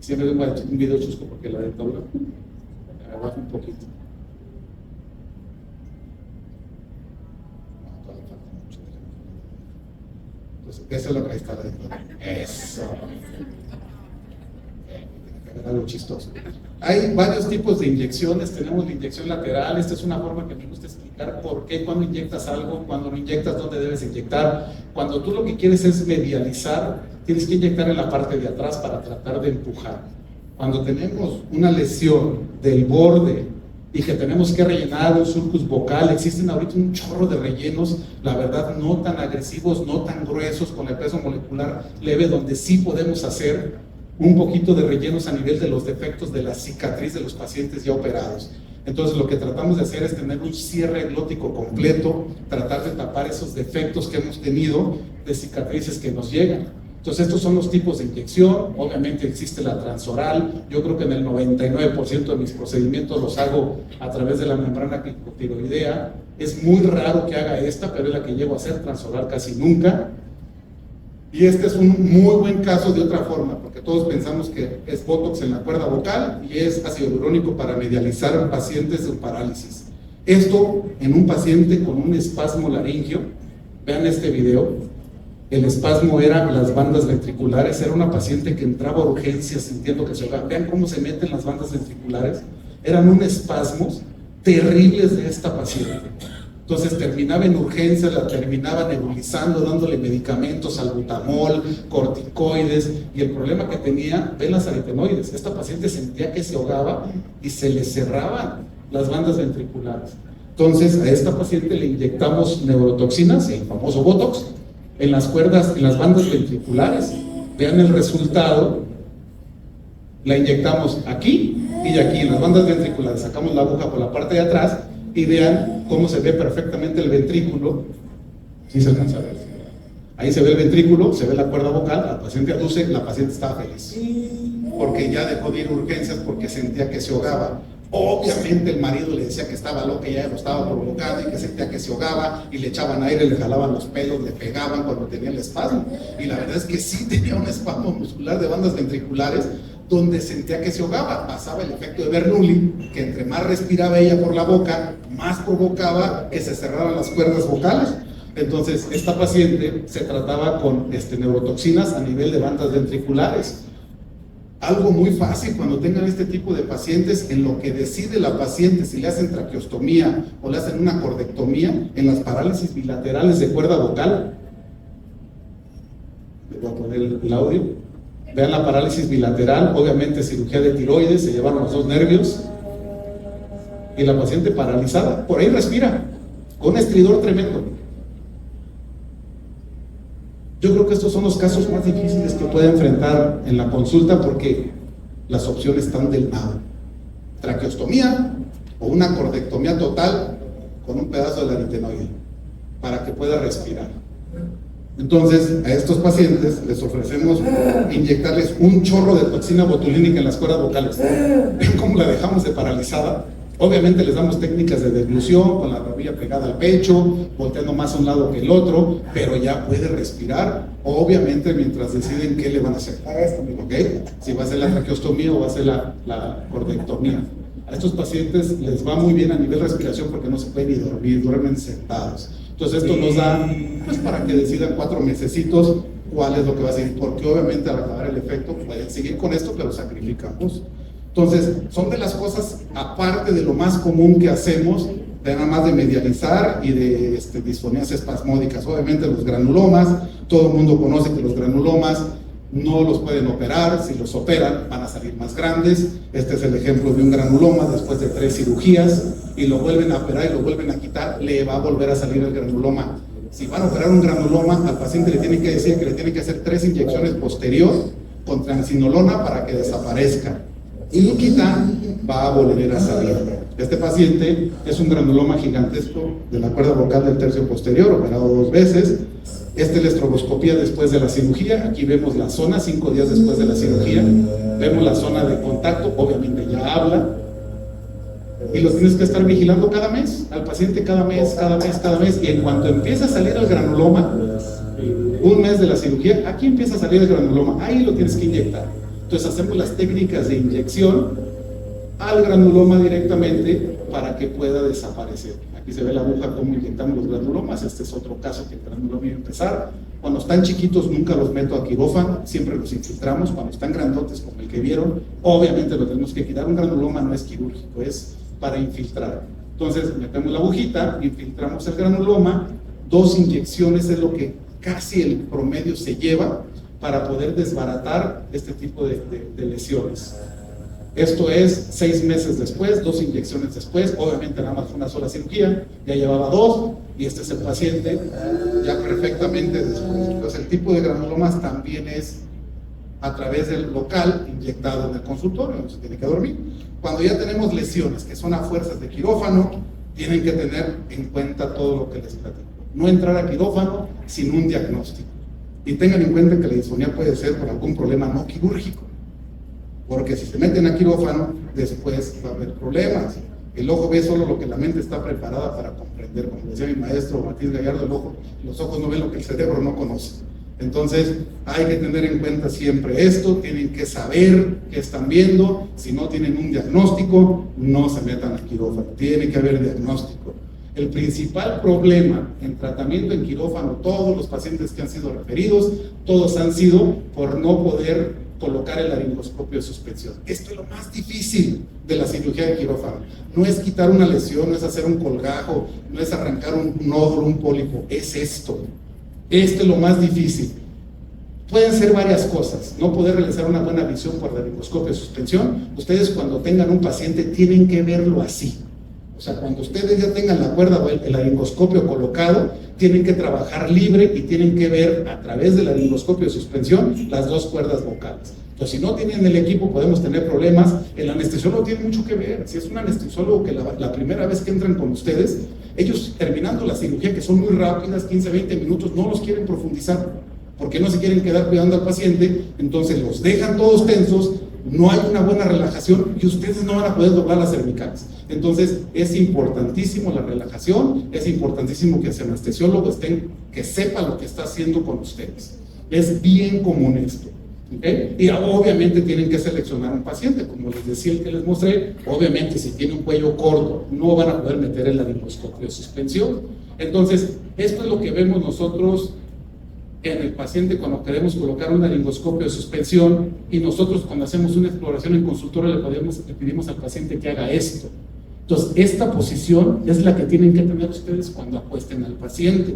Siempre pongo un video chusco porque la dentadura, abajo un poquito. Entonces, eso es lo que está la dentadura. Eso. Algo chistoso. Hay varios tipos de inyecciones. Tenemos la inyección lateral. Esta es una forma que me gusta explicar por qué, cuando inyectas algo, cuando no inyectas, dónde debes inyectar. Cuando tú lo que quieres es medializar, tienes que inyectar en la parte de atrás para tratar de empujar. Cuando tenemos una lesión del borde y que tenemos que rellenar un surcus vocal, existen ahorita un chorro de rellenos, la verdad no tan agresivos, no tan gruesos, con el peso molecular leve, donde sí podemos hacer un poquito de rellenos a nivel de los defectos de la cicatriz de los pacientes ya operados. Entonces lo que tratamos de hacer es tener un cierre glótico completo, tratar de tapar esos defectos que hemos tenido de cicatrices que nos llegan. Entonces estos son los tipos de inyección. Obviamente existe la transoral. Yo creo que en el 99% de mis procedimientos los hago a través de la membrana tiroidea. Es muy raro que haga esta, pero es la que llevo a hacer, transoral casi nunca. Y este es un muy buen caso de otra forma, porque todos pensamos que es Botox en la cuerda vocal y es ácido hialurónico para medializar pacientes de parálisis. Esto en un paciente con un espasmo laringio. Vean este video. El espasmo era las bandas ventriculares. Era una paciente que entraba a urgencias sintiendo que se ahogaba. Vean cómo se meten las bandas ventriculares. Eran unos espasmos terribles de esta paciente. Entonces terminaba en urgencia, la terminaba nebulizando, dándole medicamentos, salbutamol, corticoides, y el problema que tenía, ven las aritenoides, esta paciente sentía que se ahogaba y se le cerraban las bandas ventriculares. Entonces a esta paciente le inyectamos neurotoxinas, el famoso Botox, en las cuerdas, en las bandas ventriculares. Vean el resultado, la inyectamos aquí y aquí en las bandas ventriculares, sacamos la aguja por la parte de atrás y vean cómo se ve perfectamente el ventrículo. ¿Sí se alcanza a ver? Ahí se ve el ventrículo, se ve la cuerda vocal, la paciente aduce, la paciente estaba feliz porque ya dejó de ir a urgencias porque sentía que se ahogaba. Obviamente el marido le decía que estaba loca y ya lo estaba provocando y que sentía que se ahogaba y le echaban aire, le jalaban los pelos, le pegaban cuando tenía el espasmo, y la verdad es que sí tenía un espasmo muscular de bandas ventriculares donde sentía que se ahogaba. Pasaba el efecto de Bernoulli, que entre más respiraba ella por la boca, más provocaba que se cerraran las cuerdas vocales. Entonces esta paciente se trataba con neurotoxinas a nivel de bandas ventriculares. Algo muy fácil cuando tengan este tipo de pacientes, en lo que decide la paciente si le hacen traqueostomía o le hacen una cordectomía, en las parálisis bilaterales de cuerda vocal. Le voy a poner el audio. Vean la parálisis bilateral, obviamente cirugía de tiroides, se llevaron los dos nervios y la paciente paralizada, por ahí respira, con un estridor tremendo. Yo creo que estos son los casos más difíciles que puede enfrentar en la consulta porque las opciones están del lado. Traqueostomía o una cordectomía total con un pedazo de la aritenoide para que pueda respirar. Entonces, a estos pacientes les ofrecemos inyectarles un chorro de toxina botulínica en las cuerdas vocales. ¿Ven cómo la dejamos de paralizada? Obviamente les damos técnicas de deglución con la barbilla pegada al pecho, volteando más a un lado que el otro, pero ya puede respirar, obviamente mientras deciden qué le van a hacer. ¿Okay? Si va a ser la traqueostomía o va a ser la cordectomía. A estos pacientes les va muy bien a nivel respiración porque no se pueden ni dormir, duermen sentados. Entonces esto nos da, pues, para que decidan 4 mesecitos cuál es lo que va a seguir, porque obviamente al acabar el efecto pueden seguir con esto, pero sacrificamos. Entonces, son de las cosas, aparte de lo más común que hacemos, de nada más de medializar y de disfonías espasmódicas. Obviamente los granulomas, todo el mundo conoce que los granulomas no los pueden operar, si los operan van a salir más grandes. Este es el ejemplo de un granuloma después de 3 cirugías y lo vuelven a operar y lo vuelven a quitar, le va a volver a salir el granuloma. Si van a operar un granuloma, al paciente le tienen que decir que le tienen que hacer 3 inyecciones posterior con transinolona para que desaparezca. Y lo quitan, va a volver a salir. Este paciente es un granuloma gigantesco de la cuerda vocal del tercio posterior, operado 2 veces. Esta es la estroboscopía después de la cirugía. Aquí vemos la zona 5 días después de la cirugía. Vemos la zona de contacto, obviamente ya habla. Y lo tienes que estar vigilando cada mes, al paciente cada mes. Y en cuanto empieza a salir el granuloma, 1 mes de la cirugía, aquí empieza a salir el granuloma, ahí lo tienes que inyectar. Entonces hacemos las técnicas de inyección al granuloma directamente para que pueda desaparecer. Aquí se ve la aguja cómo inyectamos los granulomas. Este es otro caso que el granuloma iba a empezar. Cuando están chiquitos nunca los meto a quirófano, siempre los infiltramos. Cuando están grandotes como el que vieron, obviamente lo tenemos que quitar. Un granuloma no es quirúrgico, es para infiltrar. Entonces metemos la agujita, infiltramos el granuloma, 2 inyecciones es lo que casi el promedio se lleva para poder desbaratar este tipo de lesiones. Esto es 6 meses después, 2 inyecciones después, obviamente nada más fue una sola cirugía, ya llevaba 2, y este es el paciente ya perfectamente después. Entonces el tipo de granulomas también es a través del local inyectado en el consultorio, no se tiene que dormir. Cuando ya tenemos lesiones que son a fuerzas de quirófano, tienen que tener en cuenta todo lo que les platico. No entrar a quirófano sin un diagnóstico. Y tengan en cuenta que la disfonía puede ser por algún problema no quirúrgico, porque si se meten a quirófano, después va a haber problemas. El ojo ve solo lo que la mente está preparada para comprender. Como decía mi maestro Matiz Gallardo, los ojos no ven lo que el cerebro no conoce. Entonces hay que tener en cuenta siempre esto, tienen que saber qué están viendo. Si no tienen un diagnóstico, no se metan a quirófano, tiene que haber diagnóstico. El principal problema en tratamiento en quirófano, todos los pacientes que han sido referidos, todos han sido por no poder colocar el laringoscopio de suspensión. Esto es lo más difícil de la cirugía de quirófano. No es quitar una lesión, no es hacer un colgajo, no es arrancar un nódulo, un pólipo, es esto. Esto es lo más difícil. Pueden ser varias cosas, no poder realizar una buena visión por laringoscopio de suspensión. Ustedes cuando tengan un paciente tienen que verlo así. O sea, cuando ustedes ya tengan la cuerda o el laringoscopio colocado, tienen que trabajar libre y tienen que ver a través del laringoscopio de suspensión las dos cuerdas vocales. Entonces, si no tienen el equipo, podemos tener problemas. El anestesiólogo tiene mucho que ver. Si es un anestesiólogo que la primera vez que entran con ustedes, ellos terminando la cirugía, que son muy rápidas, 15, 20 minutos, no los quieren profundizar, porque no se quieren quedar cuidando al paciente, entonces los dejan todos tensos, no hay una buena relajación y ustedes no van a poder doblar las cervicales. Entonces es importantísimo la relajación, es importantísimo que ese anestesiólogo que sepa lo que está haciendo con ustedes. Es bien común esto. ¿Okay? Y obviamente tienen que seleccionar un paciente, como les decía el que les mostré. Obviamente si tiene un cuello corto no van a poder meter el laringoscopio de suspensión. Entonces esto es lo que vemos nosotros en el paciente cuando queremos colocar un laringoscopio de suspensión, y nosotros cuando hacemos una exploración en consultorio le pedimos al paciente que haga esto. Entonces esta posición es la que tienen que tener ustedes cuando acuesten al paciente,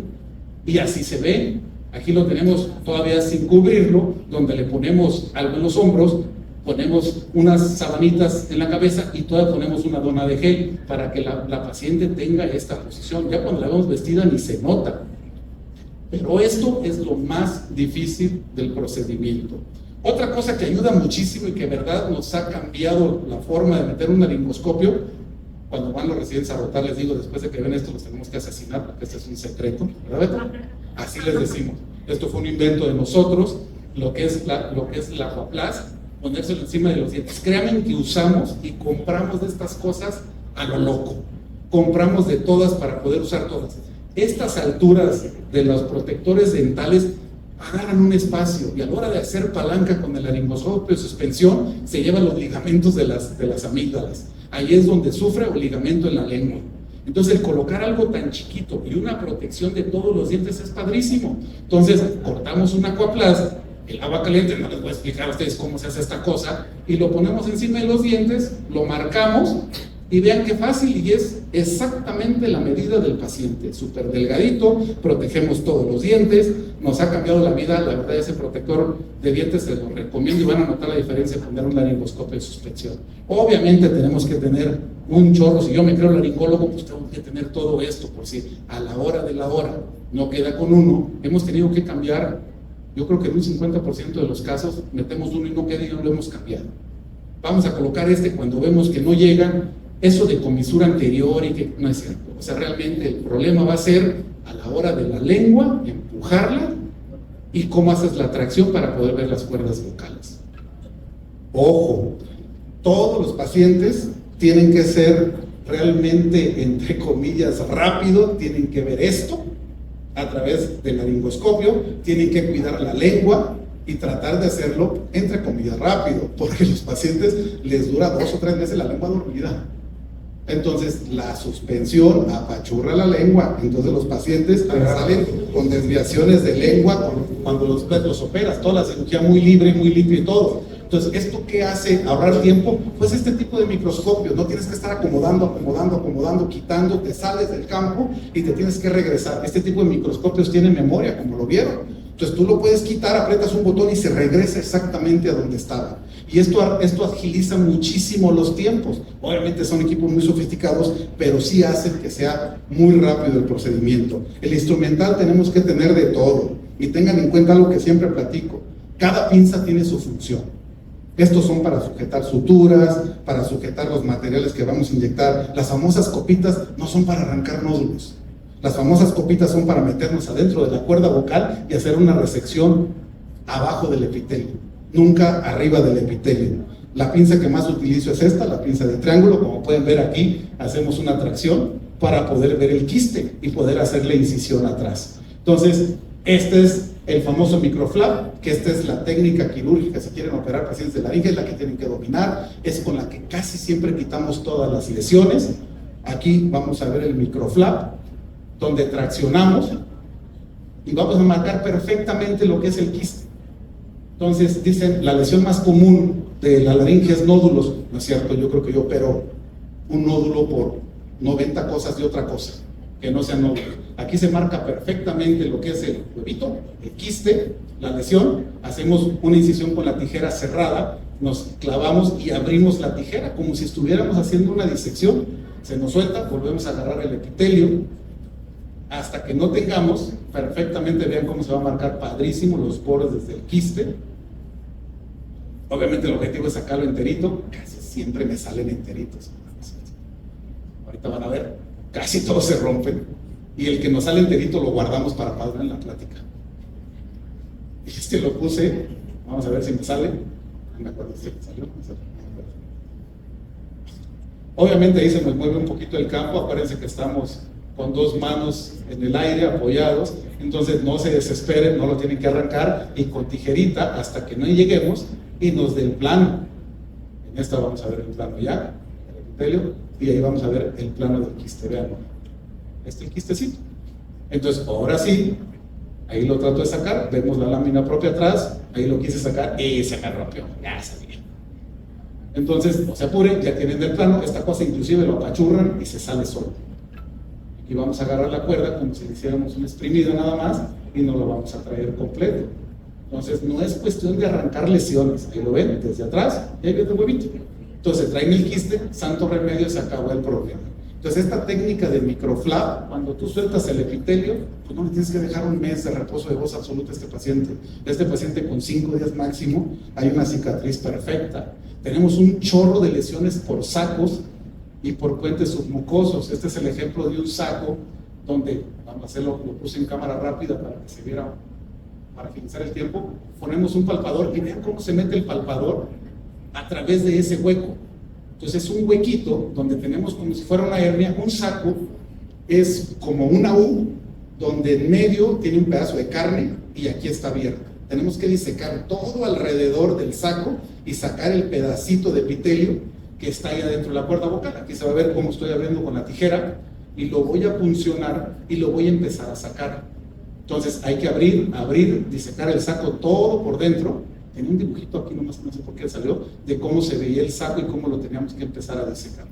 y así se ve. Aquí lo tenemos todavía sin cubrirlo, donde le ponemos algo en los hombros, ponemos unas sabanitas en la cabeza y todavía ponemos una dona de gel para que la paciente tenga esta posición. Ya cuando la vemos vestida ni se nota. Pero esto es lo más difícil del procedimiento. Otra cosa que ayuda muchísimo y que de verdad nos ha cambiado la forma de meter un laringoscopio, cuando van los residentes a rotar, les digo, después de que ven esto los tenemos que asesinar, porque este es un secreto, ¿verdad? Así les decimos. Esto fue un invento de nosotros, lo que es la Aquaplast, ponérselo encima de los dientes. Créanme que usamos y compramos de estas cosas a lo loco. Compramos de todas para poder usar todas. Estas alturas de los protectores dentales agarran un espacio, y a la hora de hacer palanca con el laringoscopio de suspensión se llevan los ligamentos de las amígdalas. Ahí es donde sufre el ligamento en la lengua. Entonces el colocar algo tan chiquito y una protección de todos los dientes es padrísimo. Entonces cortamos una Aquaplast, el agua caliente, no les voy a explicar a ustedes cómo se hace esta cosa, y lo ponemos encima de los dientes, lo marcamos. Y vean qué fácil, y es exactamente la medida del paciente, súper delgadito, protegemos todos los dientes, nos ha cambiado la vida. La verdad, ese protector de dientes se lo recomiendo y van a notar la diferencia de poner un laringoscopio de suspensión. Obviamente tenemos que tener un chorro, si yo me creo laringólogo, pues tengo que tener todo esto, por si a la hora de la hora no queda con uno. Hemos tenido que cambiar, yo creo que en un 50% de los casos metemos uno y no queda y no lo hemos cambiado. Vamos a colocar cuando vemos que no llega. Eso de comisura anterior y que no es cierto. O sea, realmente el problema va a ser a la hora de la lengua, empujarla, y cómo haces la tracción para poder ver las cuerdas vocales. Ojo, todos los pacientes tienen que ser realmente, entre comillas, rápido, tienen que ver esto a través del laringoscopio, tienen que cuidar la lengua y tratar de hacerlo, entre comillas, rápido, porque a los pacientes les dura 2 o 3 meses la lengua dormida. Entonces la suspensión apachurra la lengua, entonces los pacientes salen con desviaciones de lengua cuando los operas, toda la cirugía muy libre, muy limpia y todo. Entonces, ¿esto qué hace? Ahorrar tiempo. Pues este tipo de microscopio, no tienes que estar acomodando, quitando, te sales del campo y te tienes que regresar. Este tipo de microscopios tienen memoria, como lo vieron. Entonces tú lo puedes quitar, aprietas un botón y se regresa exactamente a donde estaba. Y esto agiliza muchísimo los tiempos. Obviamente son equipos muy sofisticados, pero sí hacen que sea muy rápido el procedimiento. El instrumental tenemos que tener de todo. Y tengan en cuenta algo que siempre platico. Cada pinza tiene su función. Estos son para sujetar suturas, para sujetar los materiales que vamos a inyectar. Las famosas copitas no son para arrancar nódulos. Las famosas copitas son para meternos adentro de la cuerda vocal y hacer una resección abajo del epitelio, nunca arriba del epitelio. La pinza que más utilizo es esta, la pinza de triángulo. Como pueden ver aquí, hacemos una tracción para poder ver el quiste y poder hacerle incisión atrás. Entonces, este es el famoso microflap, que esta es la técnica quirúrgica si quieren operar pacientes de laringe, es la que tienen que dominar, es con la que casi siempre quitamos todas las lesiones. Aquí vamos a ver el microflap, donde traccionamos y vamos a marcar perfectamente lo que es el quiste. Entonces, dicen, la lesión más común de la laringe es nódulos. No es cierto, yo creo que yo opero un nódulo por 90 cosas de otra cosa, que no sean nódulos. Aquí se marca perfectamente lo que es el huevito, el quiste, la lesión. Hacemos una incisión con la tijera cerrada, nos clavamos y abrimos la tijera como si estuviéramos haciendo una disección. Se nos suelta, volvemos a agarrar el epitelio hasta que no tengamos perfectamente, vean cómo se va a marcar padrísimo los bordes desde el quiste. Obviamente el objetivo es sacarlo enterito, casi siempre me salen enteritos. Ahorita van a ver, casi todos se rompen, y el que nos sale enterito lo guardamos para padre en la plática. Y este lo puse, vamos a ver si me sale, no me acuerdo si me salió, obviamente ahí se me mueve un poquito el campo. Acuérdense que estamos con dos manos en el aire apoyados, entonces no se desesperen, no lo tienen que arrancar, y con tijerita hasta que no lleguemos y nos dé el plano. En esta vamos a ver el plano ya, el epitelio, y ahí vamos a ver el plano del quiste. Vean, el quistecito. Entonces ahora sí, ahí lo trato de sacar, vemos la lámina propia atrás, ahí lo quise sacar y se me rompió, ya sabía. Entonces no se apuren, ya tienen el plano. Esta cosa inclusive lo apachurran y se sale solo. Aquí vamos a agarrar la cuerda como si le hiciéramos un exprimido nada más y nos lo vamos a traer completo. Entonces no es cuestión de arrancar lesiones, ahí lo ven, desde atrás, y ahí viene el huevito. Entonces traen el quiste, santo remedio, se acabó el problema. Entonces esta técnica de microflap, cuando tú sueltas el epitelio, pues no le tienes que dejar un mes de reposo de voz absoluta a este paciente. Este paciente con 5 días máximo, hay una cicatriz perfecta. Tenemos un chorro de lesiones por sacos y por puentes submucosos. Este es el ejemplo de un saco donde, vamos a hacerlo, lo puse en cámara rápida para que se viera, para agilizar el tiempo. Ponemos un palpador y vean cómo se mete el palpador a través de ese hueco. Entonces es un huequito donde tenemos como si fuera una hernia. Un saco es como una U donde en medio tiene un pedazo de carne y aquí está abierto. Tenemos que disecar todo alrededor del saco y sacar el pedacito de epitelio que está ahí adentro de la cuerda vocal. Aquí se va a ver cómo estoy abriendo con la tijera y lo voy a puncionar y lo voy a empezar a sacar. Entonces hay que abrir, disecar el saco todo por dentro. Tenía un dibujito aquí, nomás no sé por qué salió, de cómo se veía el saco y cómo lo teníamos que empezar a disecar.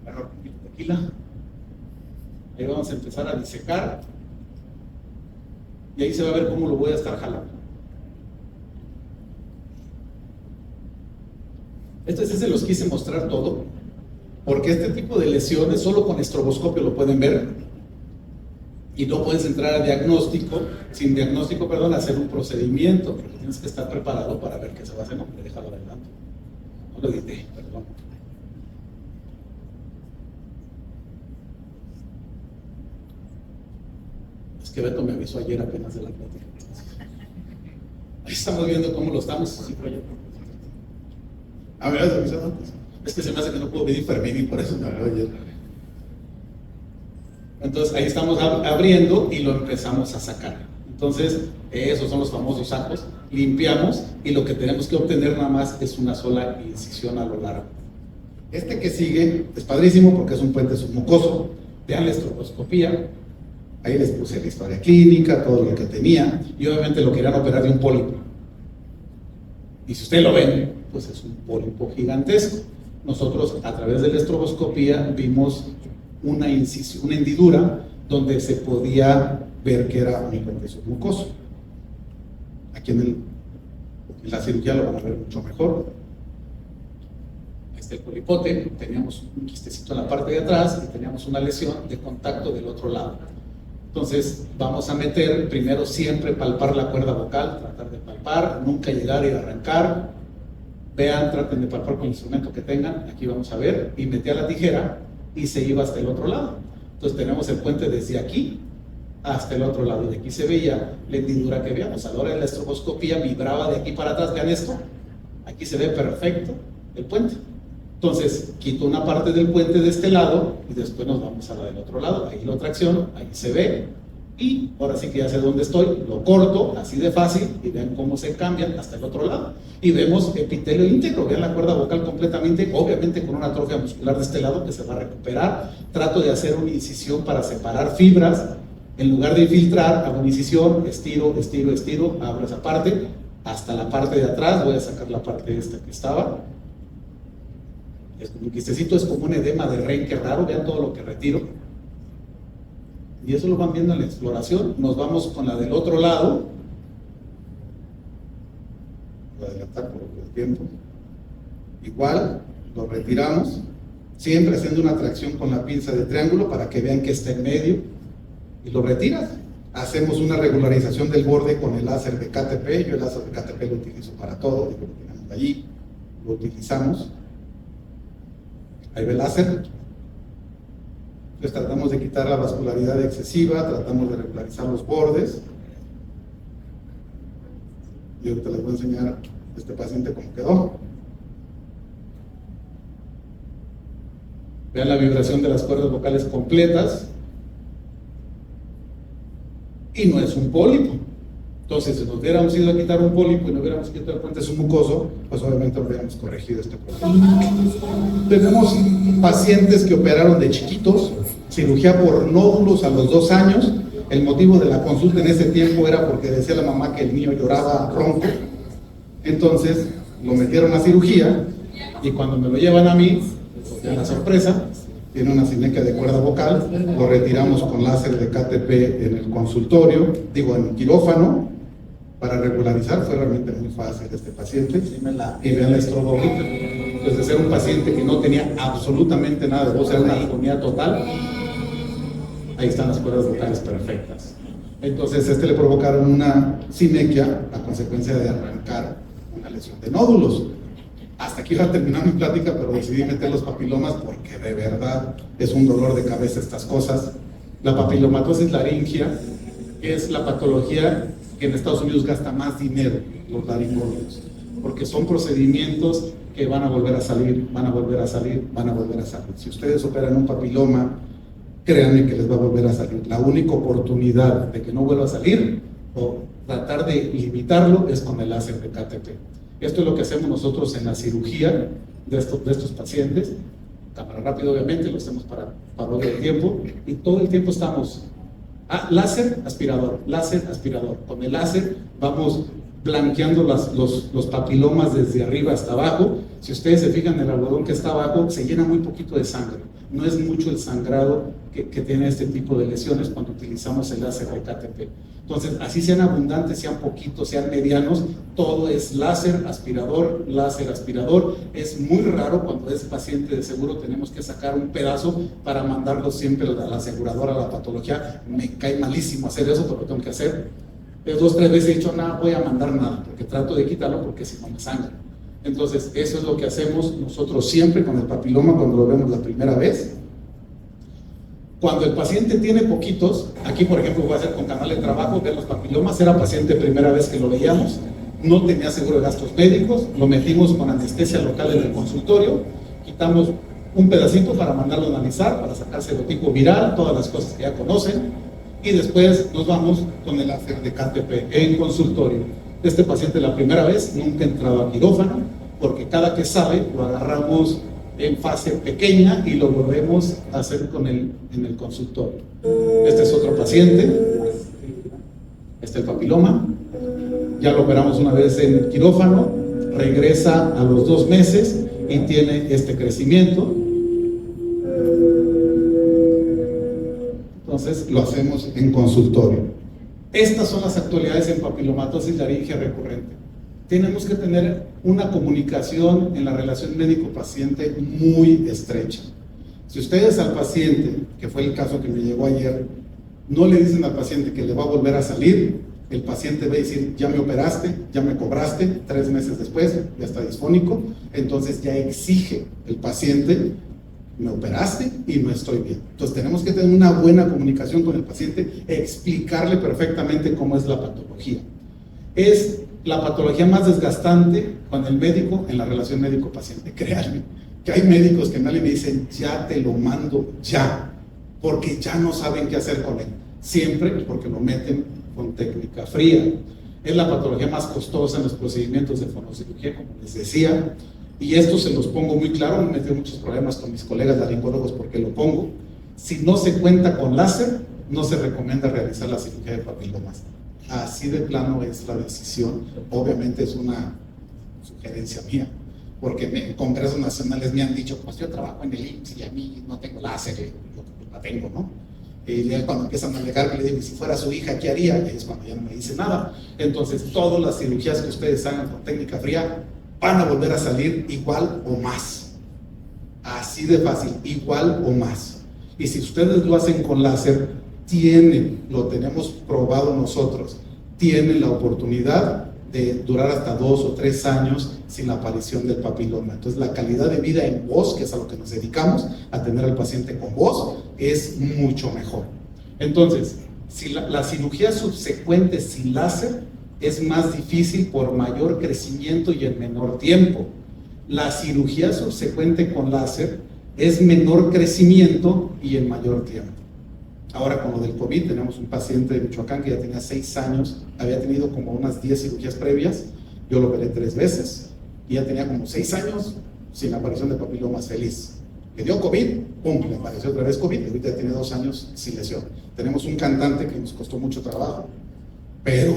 Agarro un poquito de tequila. Ahí vamos a empezar a disecar. Y ahí se va a ver cómo lo voy a estar jalando. Estos sí se los quise mostrar todo, porque este tipo de lesiones solo con estroboscopio lo pueden ver. Y no puedes entrar a diagnóstico, sin diagnóstico, perdón, a hacer un procedimiento, porque tienes que estar preparado para ver qué se va a hacer. No, déjalo adelante. No lo edité, perdón. Es que Beto me avisó ayer apenas de la plática. Ahí estamos viendo cómo lo estamos. A ver, ¿se avisó antes? Es que se me hace que no puedo pedir Fermín y por eso me habló ayer. Entonces ahí estamos abriendo y lo empezamos a sacar. Entonces esos son los famosos sacos. Limpiamos y lo que tenemos que obtener nada más es una sola incisión a lo largo. Este que sigue es padrísimo porque es un puente submucoso. Vean la estroboscopía. Ahí les puse la historia clínica, todo lo que tenía, y obviamente lo querían operar de un pólipo. Y si ustedes lo ven, pues es un pólipo gigantesco. Nosotros a través de la estroboscopía vimos una incisión, una hendidura donde se podía ver que era un puente submucoso. Aquí en la cirugía lo van a ver mucho mejor. Este polipote, teníamos un quistecito en la parte de atrás y teníamos una lesión de contacto del otro lado. Entonces vamos a meter, primero siempre palpar la cuerda vocal, tratar de palpar, nunca llegar y arrancar. Vean, traten de palpar con el instrumento que tengan, aquí vamos a ver, y metía la tijera y se iba hasta el otro lado. Entonces tenemos el puente desde aquí hasta el otro lado, y de aquí se veía la hendidura que veíamos. A la hora de la estroboscopía vibraba de aquí para atrás. Vean esto, aquí se ve perfecto el puente. Entonces quito una parte del puente de este lado y después nos vamos a la del otro lado. Ahí la tracción, ahí se ve, y ahora sí que ya sé dónde estoy, lo corto así de fácil y vean cómo se cambian hasta el otro lado. Y vemos epitelio íntegro, vean la cuerda vocal completamente, obviamente con una atrofia muscular de este lado que se va a recuperar. Trato de hacer una incisión para separar fibras. En lugar de infiltrar, hago una incisión, estiro, estiro, estiro, abro esa parte, hasta la parte de atrás, voy a sacar la parte esta que estaba. Es como un quistecito, es como un edema de Renke raro, vean todo lo que retiro. Y eso lo van viendo en la exploración. Nos vamos con la del otro lado. Voy a adelantar por el tiempo. Igual, lo retiramos, siempre haciendo una tracción con la pinza de triángulo para que vean que está en medio, y lo retiras. Hacemos una regularización del borde con el láser de KTP. Yo el láser de KTP lo utilizo para todo, lo tenemos allí, lo utilizamos. Ahí ve el láser. Entonces tratamos de quitar la vascularidad excesiva, tratamos de regularizar los bordes. Y ahorita les voy a enseñar a este paciente cómo quedó. Vean la vibración de las cuerdas vocales completas. Y no es un pólipo. Entonces, si nos hubiéramos ido a quitar un pólipo y no hubiéramos quitado el puente submucoso, pues obviamente habríamos corregido este problema. Tenemos pacientes que operaron de chiquitos, cirugía por nódulos a los 2 años. El motivo de la consulta en ese tiempo era porque decía la mamá que el niño lloraba ronco. Entonces, lo metieron a cirugía y cuando me lo llevan a mí, pues, la sorpresa, tiene una sinequia de cuerda vocal, lo retiramos con láser de KTP en el consultorio, digo en el quirófano, para regularizar. Fue realmente muy fácil este paciente. Y vean la estrobólica. Entonces, de ser un paciente que no tenía absolutamente nada de voz, era una armonía total, ahí están las cuerdas vocales perfectas. Entonces, este le provocaron una sinequia a consecuencia de arrancar una lesión de nódulos. Hasta aquí iba a terminar mi plática, pero decidí meter los papilomas porque de verdad es un dolor de cabeza estas cosas. La papilomatosis laringea es la patología que en Estados Unidos gasta más dinero los laringólogos, porque son procedimientos que van a volver a salir, van a volver a salir, van a volver a salir. Si ustedes operan un papiloma, créanme que les va a volver a salir. La única oportunidad de que no vuelva a salir o tratar de limitarlo es con el láser de KTP. Esto es lo que hacemos nosotros en la cirugía de estos pacientes. Cámara rápida, obviamente, lo hacemos para hoy el tiempo, y todo el tiempo estamos láser, aspirador, láser, aspirador. Con el láser vamos blanqueando los papilomas desde arriba hasta abajo. Si ustedes se fijan, el algodón que está abajo se llena muy poquito de sangre. No es mucho el sangrado que tiene este tipo de lesiones cuando utilizamos el láser de KTP. Entonces, así sean abundantes, sean poquitos, sean medianos, todo es láser, aspirador, láser, aspirador. Es muy raro cuando es paciente de seguro, tenemos que sacar un pedazo para mandarlo siempre a la aseguradora, a la patología. Me cae malísimo hacer eso, pero lo tengo que hacer. 2 o 3 veces he dicho, nada, voy a mandar nada, porque trato de quitarlo porque si no me sangra. Entonces, eso es lo que hacemos nosotros siempre con el papiloma cuando lo vemos la primera vez. Cuando el paciente tiene poquitos, aquí por ejemplo voy a hacer con canal de trabajo, ver los papilomas, era paciente primera vez que lo veíamos, no tenía seguro de gastos médicos, lo metimos con anestesia local en el consultorio, quitamos un pedacito para mandarlo a analizar, para sacar serotipo viral, todas las cosas que ya conocen, y después nos vamos con el láser de KTP en consultorio. Este paciente la primera vez nunca ha entrado a quirófano, porque cada que sale lo agarramos en fase pequeña y lo volvemos a hacer en el consultorio. Este es otro paciente, este es el papiloma, ya lo operamos una vez en el quirófano, regresa a los 2 meses y tiene este crecimiento. Entonces lo hacemos en consultorio. Estas son las actualidades en papilomatosis laringea recurrente. Tenemos que tener una comunicación en la relación médico-paciente muy estrecha. Si ustedes al paciente, que fue el caso que me llegó ayer, no le dicen al paciente que le va a volver a salir, el paciente va a decir, ya me operaste, ya me cobraste, 3 meses después, ya está disfónico, entonces ya exige el paciente, me operaste y no estoy bien. Entonces tenemos que tener una buena comunicación con el paciente, explicarle perfectamente cómo es la patología. Es la patología más desgastante con el médico en la relación médico-paciente. Créanme que hay médicos que me dicen, ya te lo mando ya, porque ya no saben qué hacer con él. Siempre porque lo meten con técnica fría. Es la patología más costosa en los procedimientos de fonocirugía, como les decía, y esto se los pongo muy claro. Me he metido muchos problemas con mis colegas laringólogos porque lo pongo. Si no se cuenta con láser, no se recomienda realizar la cirugía de papilomas. Así de plano es la decisión. Obviamente es una sugerencia mía, porque en congresos nacionales me han dicho, pues yo trabajo en el IMSS y a mí no tengo láser, yo la tengo, ¿no? Y ya cuando empiezan a alegar, le digo, si fuera su hija, ¿qué haría? Y es cuando ya no me dice nada. Entonces, todas las cirugías que ustedes hagan con técnica fría van a volver a salir igual o más. Así de fácil, igual o más. Y si ustedes lo hacen con láser, lo tenemos probado nosotros, tienen la oportunidad de durar hasta 2 o 3 años sin la aparición del papiloma. Entonces la calidad de vida en voz, que es a lo que nos dedicamos, a tener al paciente con voz, es mucho mejor. Entonces, si la cirugía subsecuente sin láser es más difícil por mayor crecimiento y en menor tiempo. La cirugía subsecuente con láser es menor crecimiento y en mayor tiempo. Ahora con lo del COVID, tenemos un paciente de Michoacán que ya tenía 6 años, había tenido como unas 10 cirugías previas, yo lo operé 3 veces, y ya tenía como 6 años sin aparición de papilomas, feliz. Le dio COVID, pum, le apareció otra vez COVID, y ahorita ya tiene 2 años sin lesión. Tenemos un cantante que nos costó mucho trabajo, pero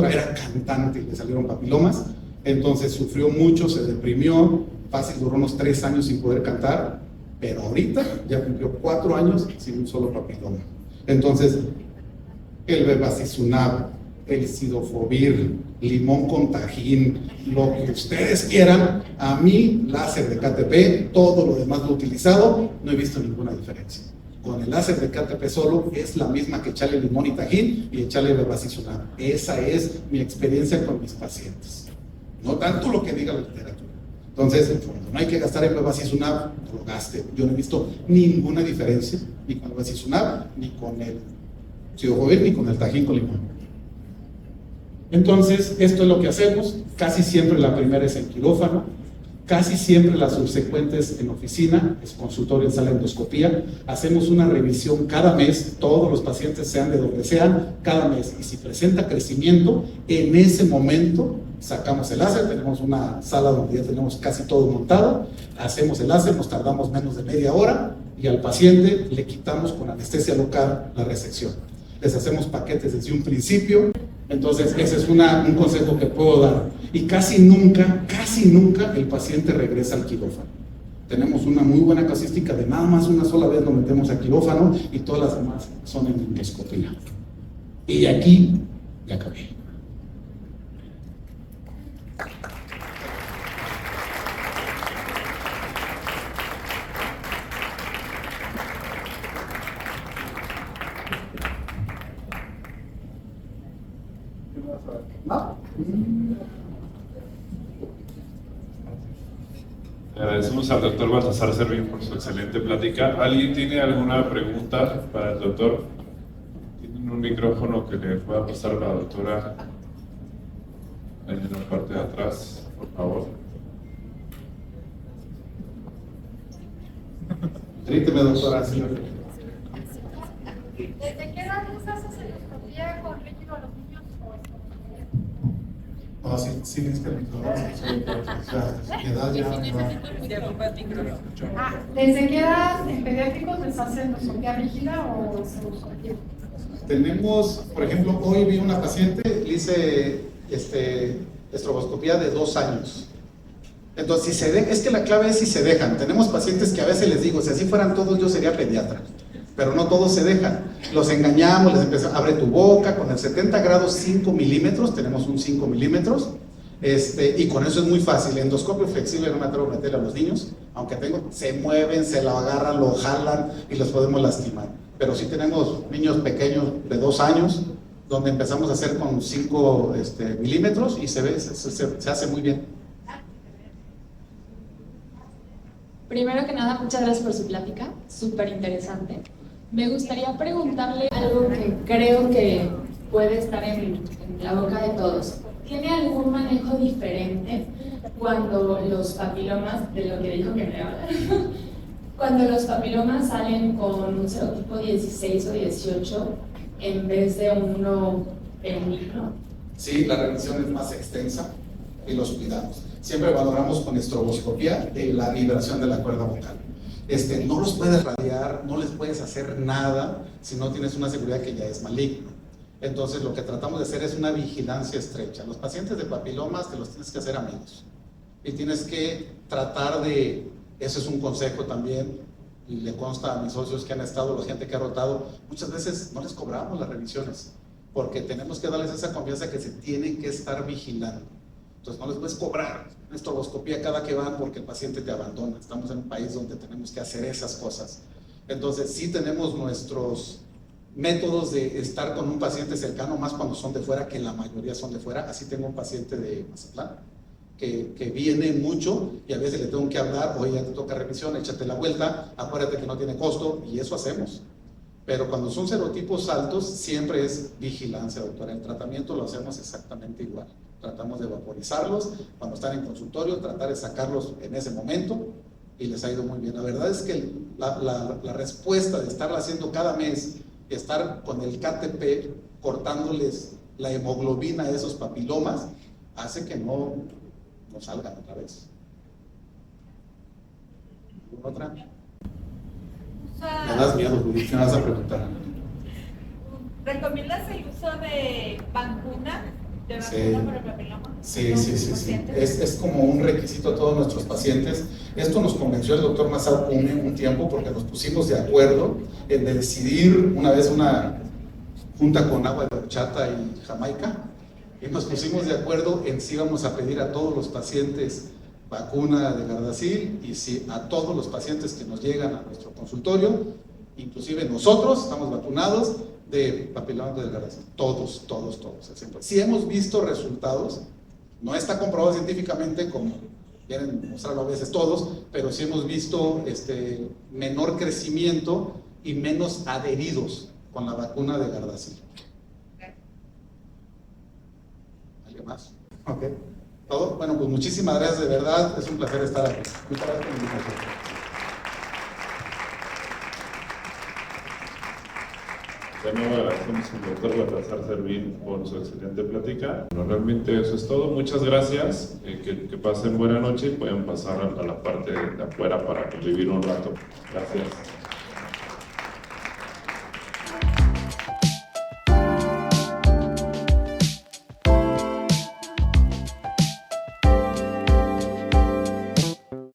era cantante y le salieron papilomas, entonces sufrió mucho, se deprimió, fácil duró unos 3 años sin poder cantar, pero ahorita ya cumplió 4 años sin un solo papiloma. Entonces, el bevacizumab, el cidofovir, limón con tajín, lo que ustedes quieran, a mí, láser de KTP, todo lo demás lo he utilizado, no he visto ninguna diferencia. Con el láser de KTP solo es la misma que echarle limón y tajín y echarle bevacizumab. Esa es mi experiencia con mis pacientes. No tanto lo que diga la literatura. Entonces, cuando no hay que gastar en bevacizumab, no lo gaste. Yo no he visto ninguna diferencia, ni con el bevacizumab, ni con el cidofovir, ni con el tajín con limón. Entonces, esto es lo que hacemos. Casi siempre la primera es en quirófano, casi siempre las subsecuentes en oficina, es consultorio en sala de endoscopía. Hacemos una revisión cada mes, todos los pacientes sean de donde sean, cada mes. Y si presenta crecimiento, en ese momento sacamos el láser, tenemos una sala donde ya tenemos casi todo montado, hacemos el láser, nos tardamos menos de media hora y al paciente le quitamos con anestesia local la resección. Les hacemos paquetes desde un principio, entonces ese es un consejo que puedo dar. Y casi nunca el paciente regresa al quirófano. Tenemos una muy buena casística de nada más una sola vez lo metemos a quirófano y todas las demás son en endoscopía. Y aquí ya acabé. Agradecemos al doctor Baltasar Servín por su excelente plática. ¿Alguien tiene alguna pregunta para el doctor? ¿Tienen un micrófono que le pueda pasar a la doctora ahí en la parte de atrás, por favor? Tríteme, doctora. ¿Desde qué edad les haces endoscopía con líquido a los niños? No, sí necesita el micrófono. ¿Desde qué edad en pediátricos les hacen endoscopía rígida o endoscopía? Tenemos, por ejemplo, hoy vi una paciente, le hice estroboscopía de 2 años. Entonces, es que la clave es si se dejan. Tenemos pacientes que a veces les digo, si así fueran todos, yo sería pediatra. Pero no todos se dejan. Los engañamos, les empezamos, abre tu boca, con el 70 grados 5 milímetros, tenemos un 5 milímetros, y con eso es muy fácil. Endoscopio flexible no me atrevo a meterle a los niños, aunque se mueven, se lo agarran, lo jalan y los podemos lastimar. Pero sí tenemos niños pequeños de 2 años, donde empezamos a hacer con 5 milímetros y se hace muy bien. Primero que nada, muchas gracias por su plática, súper interesante. Me gustaría preguntarle algo que creo que puede estar en la boca de todos. ¿Tiene algún manejo diferente cuando los papilomas, de lo que dijo que me habla, cuando los papilomas salen con un serotipo 16 o 18 en vez de uno benigno? Sí, la revisión es más extensa y los cuidamos. Siempre valoramos con estroboscopía la vibración de la cuerda vocal. no los puedes radiar, no les puedes hacer nada si no tienes una seguridad que ya es maligno. Entonces lo que tratamos de hacer es una vigilancia estrecha. Los pacientes de papilomas te los tienes que hacer amigos y tienes que tratar de, eso es un consejo también, y le consta a mis socios que han estado, la gente que ha rotado, muchas veces no les cobramos las revisiones porque tenemos que darles esa confianza que se tienen que estar vigilando. Entonces no les puedes cobrar estroboscopía cada que van porque el paciente te abandona. Estamos en un país donde tenemos que hacer esas cosas. Entonces sí tenemos nuestros métodos de estar con un paciente cercano, más cuando son de fuera, que la mayoría son de fuera. Así tengo un paciente de Mazatlán que viene mucho y a veces le tengo que hablar, oye, ya te toca revisión, échate la vuelta, acuérdate que no tiene costo, y eso hacemos. Pero cuando son serotipos altos, siempre es vigilancia, doctora. El tratamiento lo hacemos exactamente igual. Tratamos de vaporizarlos cuando están en consultorio, tratar de sacarlos en ese momento, y les ha ido muy bien. La verdad es que la respuesta de estarla haciendo cada mes, estar con el KTP cortándoles la hemoglobina de esos papilomas, hace que no salgan otra vez. ¿Otra? Me das miedo, Judith, ¿qué me vas a preguntar? ¿Recomiendas el uso de vacuna? ¿De Sí. vacuna para el papiloma? Sí. ¿Pacientes? Es como un requisito a todos nuestros pacientes. Esto nos convenció el doctor Masao Kume un tiempo porque nos pusimos de acuerdo en decidir una vez una junta con agua de horchata y Jamaica, y nos pusimos de acuerdo en si íbamos a pedir a todos los pacientes vacuna de Gardasil y si a todos los pacientes que nos llegan a nuestro consultorio, inclusive nosotros estamos vacunados de papiloma del Gardasil. Todos. Si hemos visto resultados, no está comprobado científicamente como quieren mostrarlo a veces todos, pero sí hemos visto menor crecimiento y menos adheridos con la vacuna de Gardasil. ¿Alguien más? Ok. ¿Todo? Bueno, pues muchísimas gracias, de verdad, es un placer estar aquí. Muchas gracias por la invitación. De nuevo agradecemos al doctor Baltasar Servín por su excelente plática. Bueno, realmente eso es todo. Muchas gracias. Que pasen buena noche y pueden pasar a la parte de afuera para convivir un rato. Gracias.